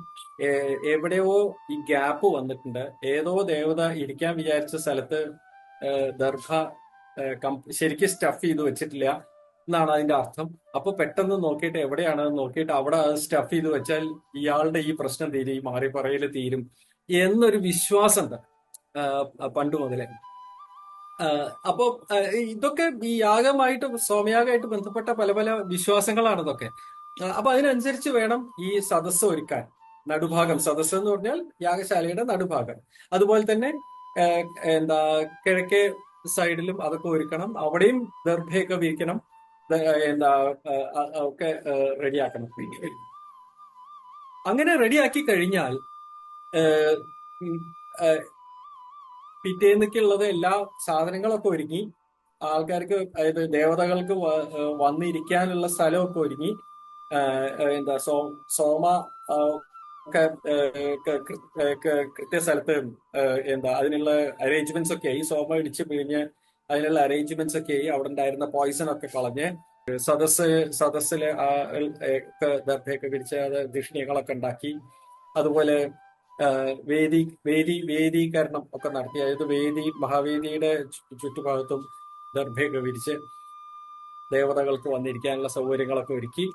എവിടെയോ ഈ ഗ്യാപ്പ് വന്നിട്ടുണ്ട്. ഏതോ ദേവത ഇരിക്കാൻ വിചാരിച്ച സ്ഥലത്ത് ദർഭ ശരിക്കും സ്റ്റഫ് ചെയ്ത് വെച്ചിട്ടില്ല എന്നാണ് അതിന്റെ അർത്ഥം. അപ്പൊ പെട്ടെന്ന് നോക്കിയിട്ട് എവിടെയാണ് നോക്കിയിട്ട് അവിടെ സ്റ്റഫ് ചെയ്ത് വെച്ചാൽ ഇയാളുടെ ഈ പ്രശ്നം തീരും, ഈ മാറി പറയല് തീരും എന്നൊരു വിശ്വാസം ഉണ്ട് പണ്ട് മുതലേ. അപ്പോ ഇതൊക്കെ ഈ യാഗമായിട്ട്, സോമയാഗമായിട്ട് ബന്ധപ്പെട്ട പല പല വിശ്വാസങ്ങളാണ് ഇതൊക്കെ. അപ്പൊ അതിനനുസരിച്ച് വേണം ഈ സദസ്സ് ഒരുക്കാൻ. നടുഭാഗം, സദസ്സ് എന്ന് പറഞ്ഞാൽ യാഗശാലയുടെ നടുഭാഗം. അതുപോലെ തന്നെ എന്താ കിഴക്കേ സൈഡിലും അതൊക്കെ ഒരുക്കണം. അവിടെയും ദർഭയൊക്കെ വിരിക്കണം, എന്താ ഒക്കെ റെഡിയാക്കണം. അങ്ങനെ റെഡിയാക്കി കഴിഞ്ഞാൽ പിറ്റേന്നൊക്കെയുള്ളത് എല്ലാ സാധനങ്ങളൊക്കെ ഒരുങ്ങി, ആൾക്കാർക്ക്, അതായത് ദേവതകൾക്ക് വന്നിരിക്കാനുള്ള സ്ഥലമൊക്കെ ഒരുങ്ങി, എന്താ സോമ ഒക്കെ കൃത്യ സ്ഥലത്ത് എന്താ അതിനുള്ള അറേഞ്ച്മെന്റ്സ് ഒക്കെ ആയി. സോമ ഇടിച്ച് പിഴിഞ്ഞ് അതിനുള്ള അറേഞ്ച്മെന്റ്സ് ഒക്കെ ആയി. അവിടെ ഉണ്ടായിരുന്ന പോയിസൺ ഒക്കെ കളഞ്ഞ് സദസ്സില് ദർഭയൊക്കെ വിരിച്ച് അത് ധിഷ്ണികളൊക്കെ ഉണ്ടാക്കി. അതുപോലെ വേദീകരണം ഒക്കെ നടത്തി. അതായത് മഹാവേദിയുടെ ചുറ്റുഭാഗത്തും ദർഭയൊക്കെ വിരിച്ച് ദേവതകൾക്ക് വന്നിരിക്കാനുള്ള സൗകര്യങ്ങളൊക്കെ ഒരുക്കി.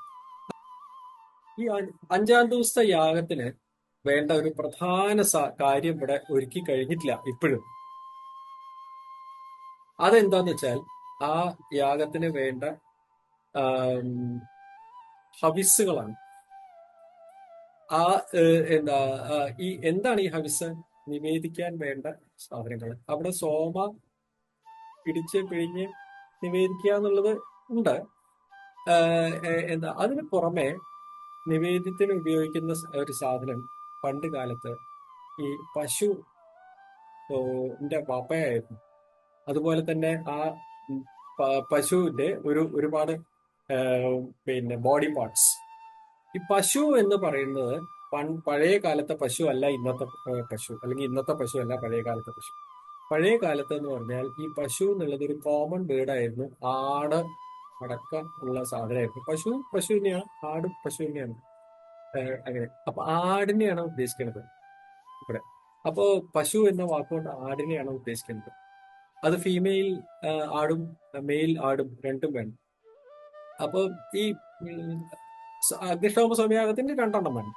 ഈ 5-ാം ദിവസത്തെ യാഗത്തിന് വേണ്ട ഒരു പ്രധാന കാര്യം ഇവിടെ ഒരുക്കി കഴിഞ്ഞിട്ടില്ല ഇപ്പോഴും. അതെന്താന്ന് വെച്ചാൽ ആ യാഗത്തിന് വേണ്ട ഹവിസ്സുകളാണ്. എന്താണ് ഈ ഹവിസ്? നിവേദിക്കാൻ വേണ്ട സാധനങ്ങൾ. അവിടെ സോമ ഇടിച്ച് പിഴിഞ്ഞ് നിവേദിക്കുക എന്നുള്ളത് ഉണ്ട്. അതിന് പുറമെ നിവേദ്യത്തിന് ഉപയോഗിക്കുന്ന ഒരു സാധനം പണ്ട് കാലത്ത് ഈ പശുവിന്റെ പപ്പയായിരുന്നു. അതുപോലെ തന്നെ ആ പശുവിന്റെ ഒരുപാട് ബോഡി പാർട്സ്. ഈ പശു എന്ന് പറയുന്നത് പഴയ കാലത്തെ പശു അല്ല ഇന്നത്തെ പശു, അല്ലെങ്കിൽ ഇന്നത്തെ പശു അല്ല പഴയ കാലത്തെ പശു. പഴയ കാലത്ത് എന്ന് പറഞ്ഞാൽ ഈ പശു എന്നുള്ളത് ഒരു കോമൺ ബേർഡായിരുന്നു. ആട് അടക്കം ഉള്ള സാധനമായിരുന്നു. പശു തന്നെയാണ്, ആടും പശു തന്നെയാണ്. അങ്ങനെ അപ്പൊ ആടിനെയാണ് ഉദ്ദേശിക്കുന്നത് ഇവിടെ. അപ്പോ പശു എന്ന വാക്കുകൊണ്ട് ആടിനെയാണ് ഉദ്ദേശിക്കുന്നത്. അത് ഫീമെയിൽ ആടും മെയിൽ ആടും രണ്ടും വേണം. അപ്പൊ ഈ അഗ്നിഷ്ടോമ സോമയാഗത്തിന് 2 വേണം.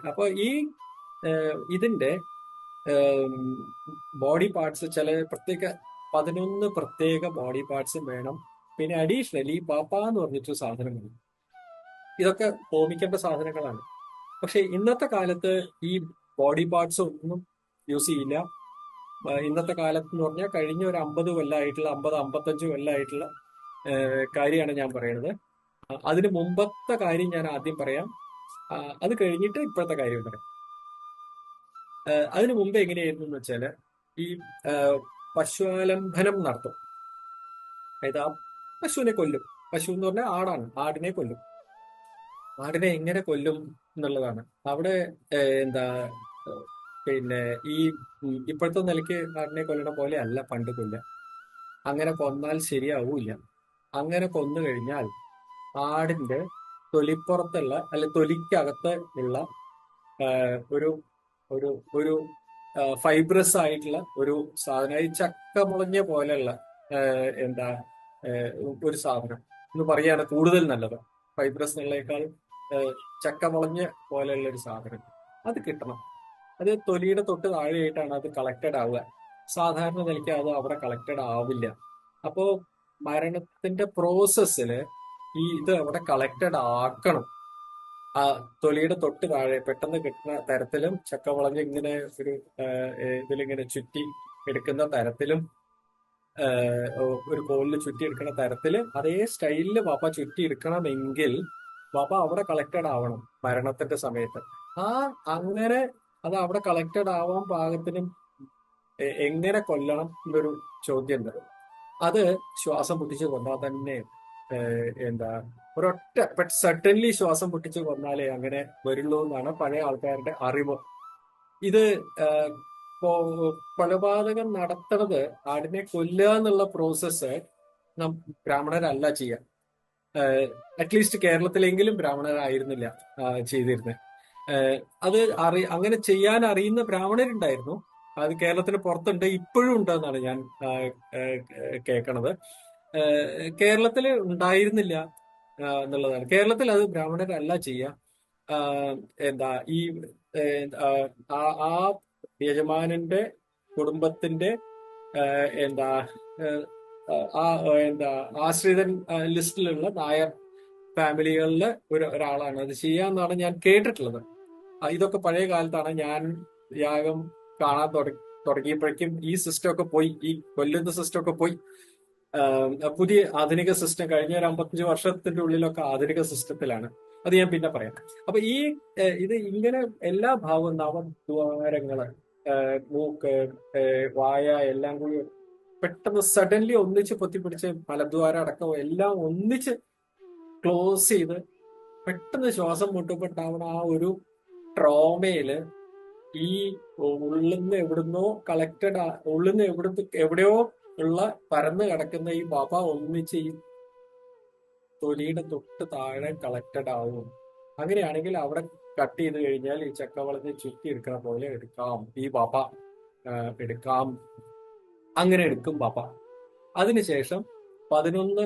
അപ്പൊ ഇതിന്റെ ബോഡി പാർട്സ് ചില പ്രത്യേക 11 പ്രത്യേക ബോഡി പാർട്സും വേണം. പിന്നെ അഡീഷണലി പാപ്പ എന്ന് പറഞ്ഞിട്ടൊരു സാധനം വേണം. ഇതൊക്കെ ഹോമിക്കേണ്ട സാധനങ്ങളാണ്. പക്ഷെ ഇന്നത്തെ കാലത്ത് ഈ ബോഡി പാർട്സ് ഒന്നും യൂസ് ചെയ്യില്ല. ഇന്നത്തെ കാലത്ത് എന്ന് പറഞ്ഞാൽ കഴിഞ്ഞ ഒരു 50 കൊല്ലമായിട്ടുള്ള 55 കൊല്ലമായിട്ടുള്ള കാര്യമാണ് ഞാൻ പറയുന്നത്. അതിന് മുമ്പത്തെ കാര്യം ഞാൻ ആദ്യം പറയാം. അത് കഴിഞ്ഞിട്ട് ഇപ്പോഴത്തെ കാര്യം പറയാം. അതിനു മുമ്പ് എങ്ങനെയായിരുന്നു എന്ന് വെച്ചാല് ഈ പശുവാലംബനം നടത്തും. അതായത് ആ പശുവിനെ കൊല്ലും. പശു എന്ന് പറഞ്ഞാൽ ആടാണ്. ആടിനെ കൊല്ലും. ആടിനെ എങ്ങനെ കൊല്ലും എന്നുള്ളതാണ്. അവിടെ എന്താ പിന്നെ ഈ ഇപ്പോഴത്തെ നിലയ്ക്ക് ആടിനെ കൊല്ലണ പോലെ അല്ല പണ്ട് കൊല്ലുക. അങ്ങനെ കൊന്നാൽ ശരിയാവൂല. അങ്ങനെ കൊന്നു കഴിഞ്ഞാൽ ആടിന്റെ തൊലിപ്പുറത്തുള്ള അല്ലെ തൊലിക്കകത്ത് ഉള്ള ഒരു ഒരു ഒരു ഫൈബ്രസ് ആയിട്ടുള്ള ഒരു സാധനം, ഈ ചക്ക മുളഞ്ഞ പോലെയുള്ള എന്താ ഒരു സാധനം എന്ന് പറയാണ് കൂടുതൽ നല്ലത്. ഫൈബ്രസ് എന്നുള്ളേക്കാൾ ചക്ക മുളഞ്ഞ പോലെയുള്ള ഒരു സാധനം അത് കിട്ടണം. അത് തൊലിയുടെ തൊട്ട് താഴെയായിട്ടാണ് അത് കളക്റ്റഡ് ആവുക. സാധാരണ നിലയ്ക്ക് അത് അവിടെ കളക്റ്റഡ് ആവില്ല. അപ്പോ മരണത്തിന്റെ പ്രോസസ്സില് ഇത് അവിടെ കളക്റ്റഡ് ആക്കണം. ആ തൊലിയുടെ തൊട്ട് താഴെ പെട്ടെന്ന് കിട്ടുന്ന തരത്തിലും ചക്ക വളഞ്ഞ് ഇങ്ങനെ ഒരു ഇതിലിങ്ങനെ ചുറ്റി എടുക്കുന്ന തരത്തിലും ഒരു കോലിൽ ചുറ്റി എടുക്കുന്ന തരത്തില് അതേ സ്റ്റൈലില് പാപ്പ ചുറ്റി എടുക്കണമെങ്കിൽ പാപ്പ അവിടെ കളക്റ്റഡ് ആവണം മരണത്തിന്റെ സമയത്ത്. അങ്ങനെ അത് അവിടെ കളക്റ്റഡ് ആവാൻ പാകത്തിനും എങ്ങനെ കൊല്ലണം എന്നൊരു ചോദ്യം ഉണ്ട്. അത് ശ്വാസം പൊട്ടിച്ച് കൊന്നാൽ തന്നെ എന്താ ഒരൊറ്റ സഡൻലി ശ്വാസം പൊട്ടിച്ച് കൊന്നാലേ അങ്ങനെ വരുള്ളൂ എന്നാണ് പഴയ ആൾക്കാരുടെ അറിവ്. ഇത് കൊലപാതകം നടത്തുന്നത്, ആടിനെ കൊല്ലുക എന്നുള്ള പ്രോസസ്സ് ബ്രാഹ്മണരല്ല ചെയ്യുക. അറ്റ്ലീസ്റ്റ് കേരളത്തിലെങ്കിലും ബ്രാഹ്മണരായിരുന്നില്ല ചെയ്തിരുന്നത്. അത് അങ്ങനെ ചെയ്യാൻ അറിയുന്ന ബ്രാഹ്മണരുണ്ടായിരുന്നു. അത് കേരളത്തിന് പുറത്തുണ്ട്, ഇപ്പോഴും ഉണ്ടെന്നാണ് ഞാൻ കേൾക്കണത്. കേരളത്തിൽ ഉണ്ടായിരുന്നില്ല എന്നുള്ളതാണ്. കേരളത്തിൽ അത് ബ്രാഹ്മണരല്ല ചെയ്യുക. എന്താ ഈ ആ യജമാനന്റെ കുടുംബത്തിന്റെ എന്താ ആശ്രിതൻ ലിസ്റ്റിലുള്ള നായർ ഫാമിലികളില് ഒരാളാണ് അത് ചെയ്യാന്നാണ് ഞാൻ കേട്ടിട്ടുള്ളത്. ഇതൊക്കെ പഴയ കാലത്താണ്. ഞാൻ യാഗം കാണാൻ തുടങ്ങിയപ്പോഴേക്കും ഈ സിസ്റ്റം ഒക്കെ പോയി, ഈ കൊല്ലുന്ന സിസ്റ്റം ഒക്കെ പോയി. പുതിയ ആധുനിക സിസ്റ്റം കഴിഞ്ഞ ഒരു 55 വർഷത്തിന്റെ ഉള്ളിലൊക്കെ ആധുനിക സിസ്റ്റത്തിലാണ്. അത് ഞാൻ പിന്നെ പറയാം. അപ്പൊ ഇത് ഇങ്ങനെ എല്ലാ ഭാവവും നവദ്വാരങ്ങള്, മൂക്ക്, വായ എല്ലാം കൂടി പെട്ടെന്ന് സഡൻലി ഒന്നിച്ച് പൊത്തിപ്പിടിച്ച് മലദ്വാരം അടക്കം എല്ലാം ഒന്നിച്ച് ക്ലോസ് ചെയ്ത് പെട്ടെന്ന് ശ്വാസം മുട്ടപ്പെട്ടാവുന്ന ആ ഒരു ട്രോമയില് ഈ ഉള്ളിന്ന് എവിടുന്നോ കളക്റ്റഡ്, ഉള്ളിന്ന് എവിടെയോ ഉള്ള പരന്ന് കിടക്കുന്ന ഈ ബാബ ഒന്നിച്ച് ഈ തൊലിയുടെ തൊട്ട് താഴെ കളക്റ്റഡ് ആവും. അങ്ങനെയാണെങ്കിൽ അവിടെ കട്ട് ചെയ്ത് കഴിഞ്ഞാൽ ഈ ചക്ക വളഞ്ഞ് ചുറ്റി എടുക്കണ പോലെ എടുക്കാം, ഈ ബാബ എടുക്കാം. അങ്ങനെ എടുക്കും ബാബ. അതിനുശേഷം 11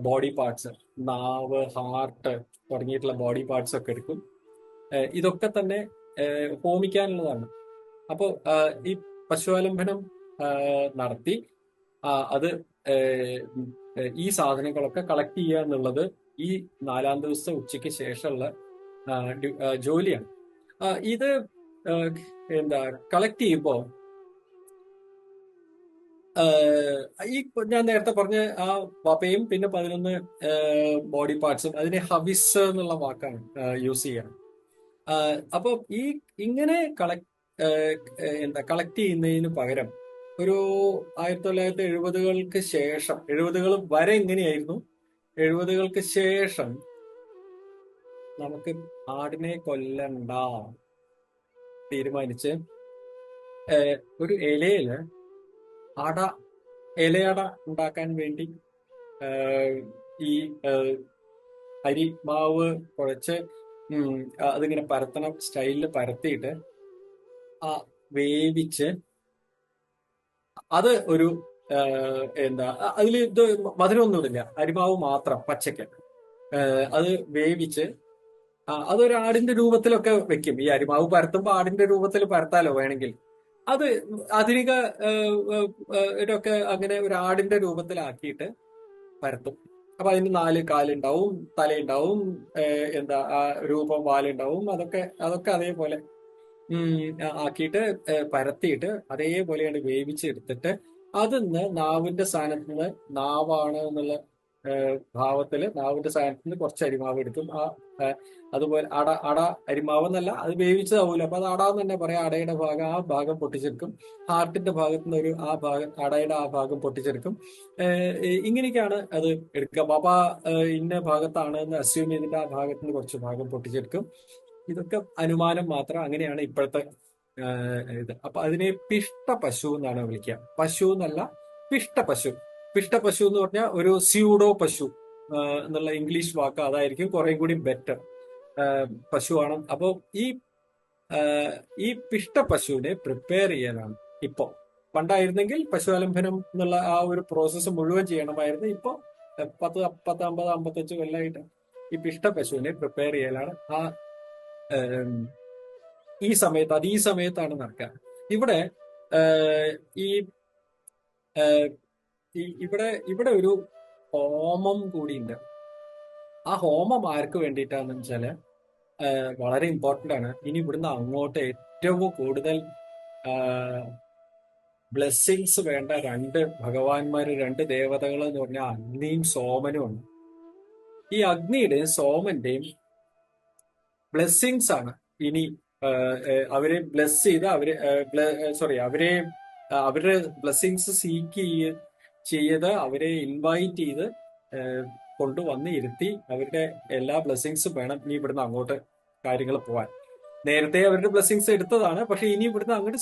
ബോഡി പാർട്സ്, നാവ്, ഹാർട്ട് തുടങ്ങിയിട്ടുള്ള ബോഡി പാർട്സ് ഒക്കെ എടുക്കും. ഇതൊക്കെ തന്നെ ഹോമിക്കാനുള്ളതാണ്. അപ്പോ ഈ പശുവാലംബനം നടത്തി അത് ഈ സാധനങ്ങളൊക്കെ കളക്ട് ചെയ്യുക എന്നുള്ളത് ഈ 4-ാം ദിവസത്തെ ഉച്ചയ്ക്ക് ശേഷമുള്ള ജോലിയാണ്. ഇത് കളക്ട് ചെയ്യുമ്പോ ഈ ഞാൻ നേരത്തെ പറഞ്ഞ ആ പപ്പയും പിന്നെ 11 ബോഡി പാർട്സും അതിനെ ഹവിസ് എന്നുള്ള വാക്കാണ് യൂസ് ചെയ്യണം. അപ്പൊ ഇങ്ങനെ കളക്ട് ചെയ്യുന്നതിന് പകരം ഒരു 1970-കൾക്ക് ശേഷം, 70-കൾ വരെ എങ്ങനെയായിരുന്നു, 70-കൾക്ക് ശേഷം നമുക്ക് ആടിനെ കൊല്ലണ്ട തീരുമാനിച്ച് ഒരു ഇലയില് ഇലയട ഉണ്ടാക്കാൻ വേണ്ടി ഈ അരി മാവ് കുഴച്ച് അതിങ്ങനെ പരത്തണം സ്റ്റൈലില് പരത്തിയിട്ട് വേവിച്ച് അത് ഒരു അതിൽ ഇത് മധുരമൊന്നുമില്ല, അരിമാവ് മാത്രം പച്ചക്ക് അത് വേവിച്ച് അതൊരു ആടിന്റെ രൂപത്തിലൊക്കെ വെക്കും. ഈ അരിമാവ് പരത്തുമ്പോ ആടിന്റെ രൂപത്തിൽ പരത്താലോ വേണമെങ്കിൽ. അത് ആധുനിക ഇതൊക്കെ അങ്ങനെ ഒരു ആടിന്റെ രൂപത്തിലാക്കിയിട്ട് പരത്തും. അപ്പൊ അതിന് 4 കാലുണ്ടാവും, തലയുണ്ടാവും, എന്താ രൂപം, വാലുണ്ടാവും. അതൊക്കെ അതൊക്കെ അതേപോലെ ആക്കിയിട്ട് പരത്തിയിട്ട് അതേപോലെയാണ് വേവിച്ചെടുത്തിട്ട് അതിന്ന് നാവിന്റെ സ്ഥാനത്ത് നിന്ന് നാവാണ് എന്നുള്ള ഭാവത്തില് നാവിന്റെ സ്ഥാനത്ത് നിന്ന് കുറച്ച് അരിമാവ് എടുക്കും. അതുപോലെ അട അരിമാവ് എന്നല്ല, അത് വേവിച്ചതാവൂല, അപ്പൊ അത് അടാന്ന് തന്നെ പറയാം. അടയുടെ ഭാഗം, ആ ഭാഗം പൊട്ടിച്ചെടുക്കും. ഹാർട്ടിന്റെ ഭാഗത്ത് നിന്ന് ആ ഭാഗം, അടയുടെ ആ ഭാഗം പൊട്ടിച്ചെടുക്കും. ഇങ്ങനെയൊക്കെയാണ് അത് എടുക്കുക. ബാബ ഇന്ന ഭാഗത്താണ് എന്ന് അസ്യൂം ചെയ്തിട്ട് ആ ഭാഗത്ത് നിന്ന് കുറച്ച് ഭാഗം പൊട്ടിച്ചെടുക്കും. ഇതൊക്കെ അനുമാനം മാത്രം. അങ്ങനെയാണ് ഇപ്പോഴത്തെ ഇത്. അപ്പൊ അതിനെ പിഷ്ട പശു എന്നാണ് വിളിക്കുക. പശു എന്നല്ല, പിഷ്ട പശു. പിഷ്ട പശു എന്ന് പറഞ്ഞാൽ ഒരു സ്യൂഡോ പശു എന്നുള്ള ഇംഗ്ലീഷ് വാക്ക് അതായിരിക്കും കുറേ കൂടി ബെറ്റർ. പശുവാണ്. അപ്പൊ ഈ പിഷ്ട പശുവിനെ പ്രിപ്പയർ ചെയ്യാനാണ് ഇപ്പൊ. പണ്ടായിരുന്നെങ്കിൽ പശുഅലംഭനം എന്നുള്ള ആ ഒരു പ്രോസസ്സ് മുഴുവൻ ചെയ്യണമായിരുന്നു. ഇപ്പൊ 10, 50, 55 കൊല്ലമായിട്ട് ഈ പിഷ്ട പശുവിനെ പ്രിപ്പയർ ചെയ്യലാണ് ഈ സമയത്ത്. അത് ഈ സമയത്താണ് നടക്കുക. ഇവിടെ ഈ ഇവിടെ ഒരു ഹോമം കൂടിയുണ്ട്. ആ ഹോമം ആർക്ക് വേണ്ടിയിട്ടാന്ന് വെച്ചാല് വളരെ ഇമ്പോർട്ടന്റ് ആണ്. ഇനി ഇവിടുന്ന് അങ്ങോട്ട് ഏറ്റവും കൂടുതൽ ബ്ലെസ്സിങ്സ് വേണ്ട 2 ഭഗവാന്മാര്, 2 ദേവതകൾ എന്ന് പറഞ്ഞാൽ അഗ്നിയും സോമനും ആണ്. ഈ അഗ്നിയുടെയും സോമന്റെയും ബ്ലെസ്സിങ്സ് ആണ് ഇനി അവരെ ബ്ലെസ് ചെയ്ത് അവരുടെ ബ്ലെസ്സിങ്സ് സീക്ക് ചെയ്ത് അവരെ ഇൻവൈറ്റ് ചെയ്ത് കൊണ്ടുവന്ന് ഇരുത്തി അവരുടെ എല്ലാ ബ്ലെസ്സിങ്സും വേണം ഇനി ഇവിടുന്ന് അങ്ങോട്ട് കാര്യങ്ങൾ പോവാൻ. നേരത്തെ അവരുടെ ബ്ലെസ്സിങ്സ് എടുത്തതാണ്, പക്ഷെ ഇനി ഇവിടുന്ന് അങ്ങോട്ട്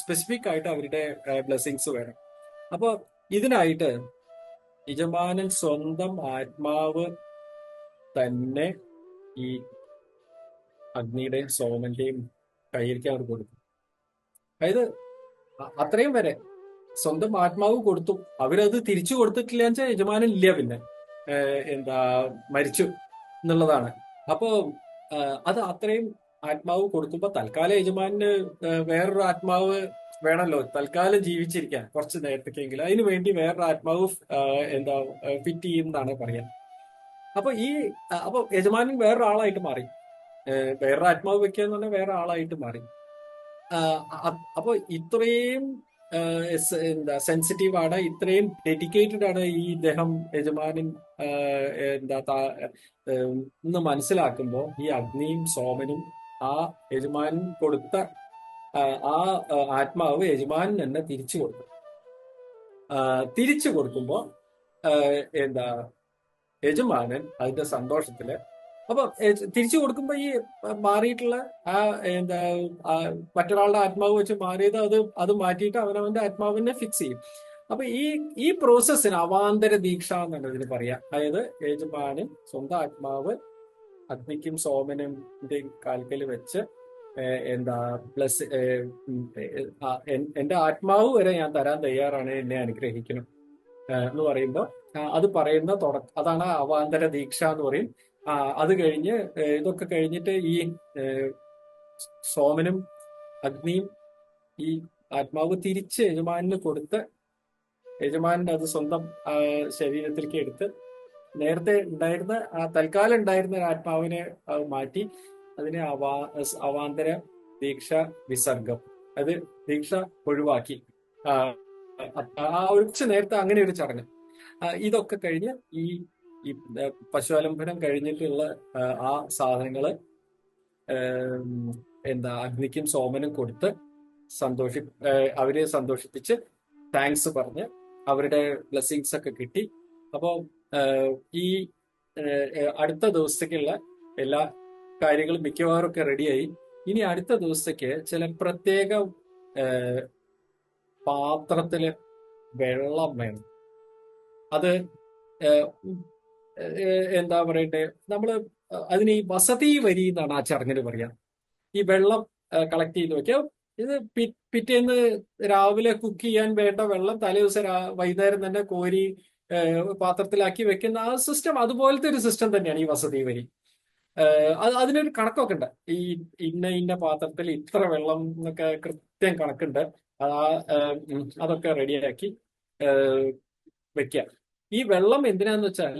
സ്പെസിഫിക് ആയിട്ട് അവരുടെ ബ്ലെസ്സിങ്സ് വേണം. അപ്പൊ ഇതിനായിട്ട് യജമാനൻ സ്വന്തം ആത്മാവ് തന്നെ ഈ അഗ്നിയുടെയും സോമന്റെയും കയ്യിലേക്ക് അവർ കൊടുക്കും. അതായത് അത്രയും വരെ സ്വന്തം ആത്മാവ് കൊടുത്തു. അവരത് തിരിച്ചു കൊടുത്തിട്ടില്ല എന്ന് വെച്ചാൽ യജമാനൻ ഇല്ല, പിന്നെ മരിച്ചു എന്നുള്ളതാണ്. അപ്പോ അത് അത്രയും ആത്മാവ് കൊടുക്കുമ്പോ തൽക്കാലം യജമാനന് വേറൊരു ആത്മാവ് വേണമല്ലോ തൽക്കാലം ജീവിച്ചിരിക്കാൻ കുറച്ച് നേരത്തേക്കെങ്കിലും. അതിനു വേണ്ടി വേറൊരു ആത്മാവ് ഫിറ്റ് ചെയ്യുന്നതാണ് പറയാൻ. അപ്പൊ യജമാനൻ വേറൊരാളായിട്ട് മാറി. വേറൊരു ആത്മാവ് വെക്കുക എന്ന് പറഞ്ഞാൽ വേറെ ആളായിട്ട് മാറി. അപ്പൊ ഇത്രയും സെൻസിറ്റീവ് ആണ്, ഇത്രയും ഡെഡിക്കേറ്റഡ് ആണ് ഈ ഇദ്ദേഹം യജമാനൻ എന്ന് മനസ്സിലാക്കുമ്പോൾ ഈ അഗ്നിയും സോമനും ആ യജമാനൻ കൊടുത്ത ആ ആത്മാവ് യജമാനൻ തന്നെ തിരിച്ചു കൊടുക്കും. തിരിച്ചു കൊടുക്കുമ്പോ യജമാനൻ അതിന്റെ സന്തോഷത്തില് അപ്പൊ തിരിച്ചു കൊടുക്കുമ്പോ ഈ മാറിയിട്ടുള്ള മറ്റൊരാളുടെ ആത്മാവ് വെച്ച് മാറിയത് അത് മാറ്റിയിട്ട് അവനവന്റെ ആത്മാവിനെ ഫിക്സ് ചെയ്യും. അപ്പൊ ഈ പ്രോസസ്സിന് അവാന്തര ദീക്ഷ എന്നാണ് ഇതിന് പറയാ. അതായത് യജമാനൻ സ്വന്തം ആത്മാവ് അഗ്നിക്കും സോമനും കാൽക്കൽ വെച്ച് പ്ലസ് എന്റെ ആത്മാവ് വരെ ഞാൻ തരാൻ തയ്യാറാണ്, എന്നെ അനുഗ്രഹിക്കണം എന്ന് പറയുമ്പോൾ അത് പറയുന്ന അതാണ് അവാന്തര ദീക്ഷ എന്ന് പറയും. അത് കഴിഞ്ഞ് ഇതൊക്കെ കഴിഞ്ഞിട്ട് ഈ സോമനും അഗ്നിയും ഈ ആത്മാവ് തിരിച്ച് യജമാനന് കൊടുത്ത് യജമാനൻ അത് സ്വന്തം ശരീരത്തിലേക്ക് എടുത്ത് നേരത്തെ ഉണ്ടായിരുന്ന തൽക്കാലം ഉണ്ടായിരുന്ന ആത്മാവിനെ മാറ്റി അതിനെ അവാന്തര ദീക്ഷ വിസർഗം, അത് ദീക്ഷ ഒഴിവാക്കി. ഒരു നേരത്തെ അങ്ങനെ ഒരു ചടങ്ങ്. ഇതൊക്കെ കഴിഞ്ഞ് ഈ പശുഅലംഭനം കഴിഞ്ഞിട്ടുള്ള ആ സാധനങ്ങള് അഗ്നിക്കും സോമനും കൊടുത്ത് അവരെ സന്തോഷിപ്പിച്ച് താങ്ക്സ് പറഞ്ഞ് അവരുടെ ബ്ലെസ്സിങ്സ് ഒക്കെ കിട്ടി. അപ്പോ ഈ അടുത്ത ദിവസത്തേക്കുള്ള എല്ലാ കാര്യങ്ങളും മിക്കവാറും ഒക്കെ റെഡിയായി. ഇനി അടുത്ത ദിവസത്തേക്ക് ചില പ്രത്യേക പാത്രത്തില് വെള്ളം വേണം. അത് പറയട്ടെ, നമ്മള് അതിന് ഈ വസതി വരി എന്നാണ് ആ ചടങ്ങിന് പറയാം. ഈ വെള്ളം കളക്ട് ചെയ്ത് വെക്കാം. ഇത് പിറ്റേന്ന് രാവിലെ കുക്ക് ചെയ്യാൻ വേണ്ട വെള്ളം തലേദിവസം വൈകുന്നേരം തന്നെ കോരി പാത്രത്തിലാക്കി വെക്കുന്ന ആ സിസ്റ്റം, അതുപോലത്തെ ഒരു സിസ്റ്റം തന്നെയാണ് ഈ വസതി വരി. അതിനൊരു കണക്കൊക്കെ ഉണ്ട്. ഈ ഇന്ന പാത്രത്തിൽ ഇത്ര വെള്ളം എന്നൊക്കെ കൃത്യം കണക്കുണ്ട്. ആ അതൊക്കെ റെഡിയാക്കി വെക്കുക. ഈ വെള്ളം എന്തിനാന്ന് വെച്ചാൽ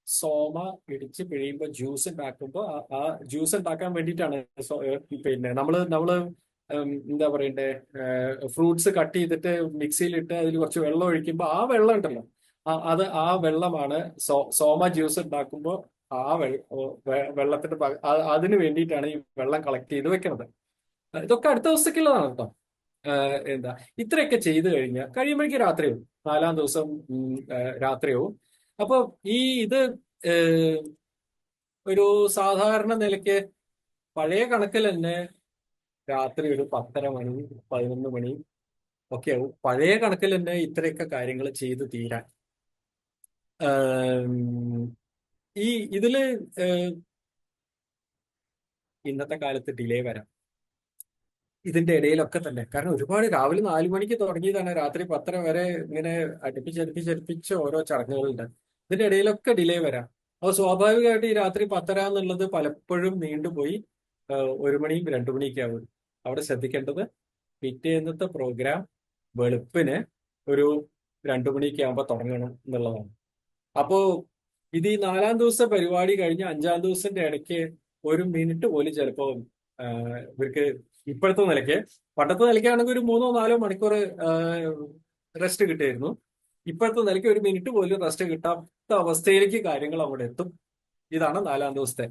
സോമ ഇടിച്ച് പിഴിയുമ്പോൾ ജ്യൂസ് ഉണ്ടാക്കുമ്പോൾ ആ ജ്യൂസ് ഉണ്ടാക്കാൻ വേണ്ടിയിട്ടാണ്. പിന്നെ നമ്മള് എന്താ പറയണ്ടേ, ഫ്രൂട്ട്സ് കട്ട് ചെയ്തിട്ട് മിക്സിയിലിട്ട് അതിൽ കുറച്ച് വെള്ളം ഒഴിക്കുമ്പോൾ ആ വെള്ളം ഉണ്ടല്ലോ, ആ വെള്ളമാണ് സോമ ജ്യൂസ് ഉണ്ടാക്കുമ്പോൾ ആ വെള്ളത്തിന്റെ അതിന് വേണ്ടിയിട്ടാണ് ഈ വെള്ളം കളക്ട് ചെയ്ത് വെക്കുന്നത്. ഇതൊക്കെ അടുത്ത ദിവസത്തേക്കുള്ളതാണ് കേട്ടോ. എന്താ ഇത്രയൊക്കെ ചെയ്തു കഴിഞ്ഞാൽ കഴിയുമ്പോഴേക്കും രാത്രിയാവും. 4-ാം ദിവസം രാത്രിയാവും. അപ്പൊ ഈ ഇത് ഏഹ്, ഒരു സാധാരണ നിലയ്ക്ക് പഴയ കണക്കിൽ തന്നെ രാത്രി ഒരു 10:30 മണി 11 മണി ഒക്കെ ആവും പഴയ കണക്കിൽ തന്നെ ഇത്രയൊക്കെ കാര്യങ്ങൾ ചെയ്ത് തീരാൻ. ഏം, ഈ ഇതില് ഏഹ്, ഇന്നത്തെ കാലത്ത് ഡിലേ വരാം ഇതിന്റെ ഇടയിലൊക്കെ തന്നെ. കാരണം ഒരുപാട് രാവിലെ 4 മണിക്ക് തുടങ്ങിയതാണ് രാത്രി 10:30 വരെ ഇങ്ങനെ അടുപ്പിച്ചടുപ്പിച്ചടുപ്പിച്ച് ഓരോ ചടങ്ങുകളുണ്ട്. ഇതിന്റെ ഇടയിലൊക്കെ ഡിലേ വരാം. അപ്പോൾ സ്വാഭാവികമായിട്ട് ഈ രാത്രി 10:30 എന്നുള്ളത് പലപ്പോഴും നീണ്ടുപോയി 1 മണിയും 2 മണിയൊക്കെ ആവും. അവിടെ ശ്രദ്ധിക്കേണ്ടത് പിറ്റേന്നത്തെ പ്രോഗ്രാം വെളുപ്പിന് ഒരു 2 മണിയൊക്കെ ആകുമ്പോൾ തുടങ്ങണം എന്നുള്ളതാണ്. അപ്പോ ഇത് ഈ 4-ാം ദിവസം പരിപാടി കഴിഞ്ഞ് 5-ാം ദിവസത്തിന്റെ ഇടയ്ക്ക് 1 മിനിറ്റ് പോലും ചിലപ്പോ ഇവർക്ക് ഇപ്പോഴത്തെ നിലയ്ക്ക്, പണ്ടത്തെ നിലയ്ക്കാണെങ്കിൽ ഒരു 3-4 മണിക്കൂർ റെസ്റ്റ് കിട്ടിയിരുന്നു. ഇപ്പോഴത്തെ നിലയ്ക്ക് 1 മിനിറ്റ് പോലും റെസ്റ്റ് കിട്ടാത്ത അവസ്ഥയിലേക്ക് കാര്യങ്ങൾ അവിടെ എത്തും. ഇതാണ് 4-ാം ദിവസത്തെ